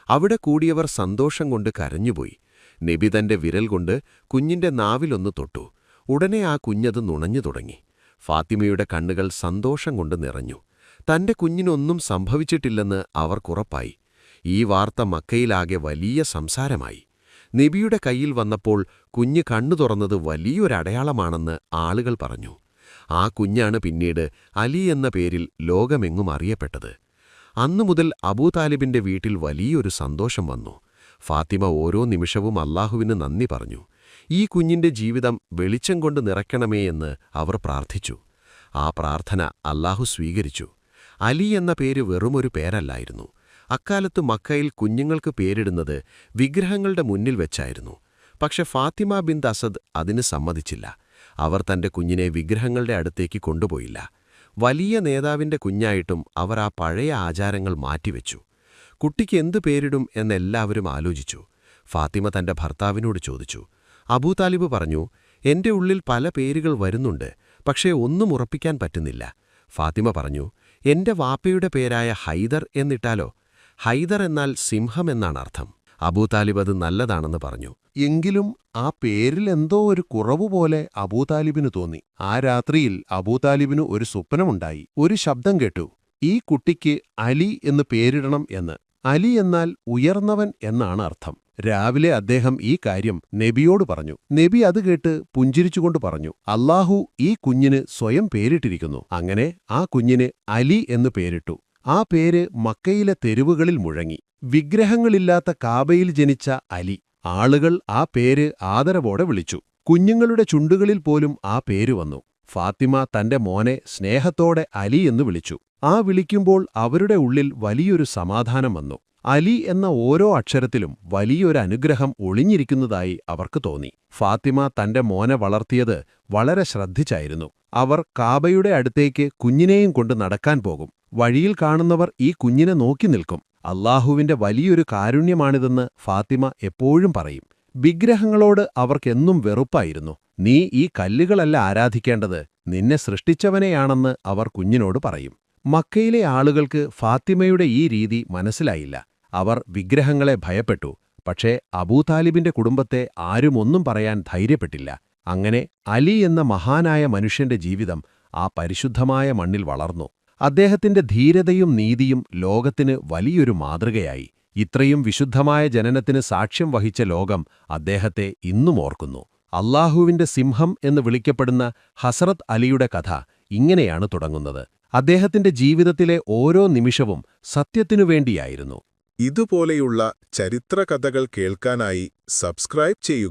അവിടെ കൂടിയവർ സന്തോഷം കൊണ്ട് കരഞ്ഞുപോയി. നബി തന്റെ വിരൽ കൊണ്ട് കുഞ്ഞിന്റെ നാവിലൊന്ന് തൊട്ടു. ഉടനെ ആ കുഞ്ഞത് നുണഞ്ഞു തുടങ്ങി. ഫാത്തിമയുടെ കണ്ണുകൾ സന്തോഷം കൊണ്ട് നിറഞ്ഞു. തന്റെ കുഞ്ഞിനൊന്നും സംഭവിച്ചിട്ടില്ലെന്ന് അവർക്കുറപ്പായി. ഈ വാർത്ത മക്കയിലാകെ വലിയ സംസാരമായി. നബിയുടെ കയ്യിൽ വന്നപ്പോൾ കുഞ്ഞ് കണ്ണു തുറന്നത് വലിയൊരടയാളമാണെന്ന് ആളുകൾ പറഞ്ഞു. ആ കുഞ്ഞാണ് പിന്നീട് അലി എന്ന പേരിൽ ലോകമെങ്ങും അറിയപ്പെട്ടത്. അന്നുമുതൽ അബൂതാലിബിന്റെ വീട്ടിൽ വലിയൊരു സന്തോഷം വന്നു. ഫാത്തിമ ഓരോ നിമിഷവും അല്ലാഹുവിന് നന്ദി പറഞ്ഞു. ഈ കുഞ്ഞിന്റെ ജീവിതം വെളിച്ചം കൊണ്ട് നിറയ്ക്കണമേ എന്ന് അവർ പ്രാർത്ഥിച്ചു. ആ പ്രാർത്ഥന അല്ലാഹു സ്വീകരിച്ചു. അലി എന്ന പേര് വെറുമൊരു പേരല്ലായിരുന്നു. അക്കാലത്ത് മക്കയിൽ കുഞ്ഞുങ്ങൾക്ക് പേരിടുന്നത് വിഗ്രഹങ്ങളുടെ മുന്നിൽ വെച്ചായിരുന്നു. പക്ഷെ ഫാത്തിമ ബിന്ത് അസദ് അതിന് സമ്മതിച്ചില്ല. അവർ തന്റെ കുഞ്ഞിനെ വിഗ്രഹങ്ങളുടെ അടുത്തേക്ക് കൊണ്ടുപോയില്ല. വലിയ നേതാവിന്റെ കുഞ്ഞായിട്ടും അവർ ആ പഴയ ആചാരങ്ങൾ മാറ്റിവെച്ചു. കുട്ടിക്ക് എന്തു പേരിടും എന്നെല്ലാവരും ആലോചിച്ചു. ഫാത്തിമ തന്റെ ഭർത്താവിനോട് ചോദിച്ചു. അബൂതാലിബ് പറഞ്ഞു, എന്റെ ഉള്ളിൽ പല പേരുകൾ വരുന്നുണ്ട്, പക്ഷേ ഒന്നും ഉറപ്പിക്കാൻ പറ്റുന്നില്ല. ഫാത്തിമ പറഞ്ഞു, എന്റെ വാപ്പയുടെ പേരായ ഹൈദർ എന്നിട്ടാലോ? ഹൈദർ എന്നാൽ സിംഹം എന്നാണ് അർത്ഥം. അബൂതാലിബ് അത് നല്ലതാണെന്ന് പറഞ്ഞു. എങ്കിലും ആ പേരിൽ എന്തോ ഒരു കുറവുപോലെ അബൂതാലിബിന് തോന്നി. ആ രാത്രിയിൽ അബൂതാലിബിന് ഒരു സ്വപ്നമുണ്ടായി. ഒരു ശബ്ദം കേട്ടു, ഈ കുട്ടിക്ക് അലി എന്ന് പേരിടണം എന്ന്. അലി എന്നാൽ ഉയർന്നവൻ എന്നാണ് അർത്ഥം. രാവിലെ അദ്ദേഹം ഈ കാര്യം നബിയോട് പറഞ്ഞു. നബി അത് കേട്ട് പുഞ്ചിരിച്ചുകൊണ്ട് പറഞ്ഞു, അല്ലാഹു ഈ കുഞ്ഞിന് സ്വയം പേരിട്ടിരിക്കുന്നു. അങ്ങനെ ആ കുഞ്ഞിന് അലി എന്ന് പേരിട്ടു. ആ പേര് മക്കയിലെ തെരുവുകളിൽ മുഴങ്ങി. വിഗ്രഹങ്ങളില്ലാത്ത കാബയിൽ ജനിച്ച അലി. ആളുകൾ ആ പേര് ആദരവോടെ വിളിച്ചു. കുഞ്ഞുങ്ങളുടെ ചുണ്ടുകളിൽ പോലും ആ പേര് വന്നു. ഫാത്തിമ തന്റെ മോനെ സ്നേഹത്തോടെ അലി എന്ന് വിളിച്ചു. ആ വിളിക്കുമ്പോൾ അവരുടെ ഉള്ളിൽ വലിയൊരു സമാധാനം വന്നു. അലി എന്ന ഓരോ അക്ഷരത്തിലും വലിയൊരു അനുഗ്രഹം ഒളിഞ്ഞിരിക്കുന്നതായി അവർക്ക് തോന്നി. ഫാത്തിമ തന്റെ മോനെ വളർത്തിയത് വളരെ ശ്രദ്ധിച്ചായിരുന്നു. അവർ കാബയുടെ അടുത്തേക്ക് കുഞ്ഞിനെയും കൊണ്ട് നടക്കാൻ പോകും. വഴിയിൽ കാണുന്നവർ ഈ കുഞ്ഞിനെ നോക്കി നിൽക്കും. അല്ലാഹുവിന്റെ വലിയൊരു കാരുണ്യമാണിതെന്ന് ഫാത്തിമ എപ്പോഴും പറയും. വിഗ്രഹങ്ങളോട് അവർക്കെന്നും വെറുപ്പായിരുന്നു. നീ ഈ കല്ലുകളല്ല ആരാധിക്കേണ്ടത്, നിന്നെ സൃഷ്ടിച്ചവനെയാണെന്ന് അവർ കുഞ്ഞിനോട് പറയും. മക്കയിലെ ആളുകൾക്ക് ഫാത്തിമയുടെ ഈ രീതി മനസ്സിലായില്ല. അവർ വിഗ്രഹങ്ങളെ ഭയപ്പെട്ടു. പക്ഷേ അബൂതാലിബിന്റെ കുടുംബത്തെ ആരും ഒന്നും പറയാൻ ധൈര്യപ്പെട്ടില്ല. അങ്ങനെ അലി എന്ന മഹാനായ മനുഷ്യന്റെ ജീവിതം ആ പരിശുദ്ധമായ മണ്ണിൽ വളർന്നു. അദ്ദേഹത്തിന്റെ ധീരതയും നീതിയും ലോകത്തിന് വലിയൊരു മാതൃകയായി. ഇത്രയും വിശുദ്ധമായ ജനനത്തിന് സാക്ഷ്യം വഹിച്ച ലോകം അദ്ദേഹത്തെ ഇന്നും ഓർക്കുന്നു. അല്ലാഹുവിന്റെ സിംഹം എന്ന് വിളിക്കപ്പെടുന്ന ഹസ്രത്ത് അലിയുടെ കഥ ഇങ്ങനെയാണ് തുടങ്ങുന്നത്. അദ്ദേഹത്തിന്റെ ജീവിതത്തിലെ ഓരോ നിമിഷവും സത്യത്തിനുവേണ്ടിയായിരുന്നു. ഇതുപോലെയുള്ള ചരിത്രകഥകൾ കേൾക്കാനായി സബ്സ്ക്രൈബ് ചെയ്യുക.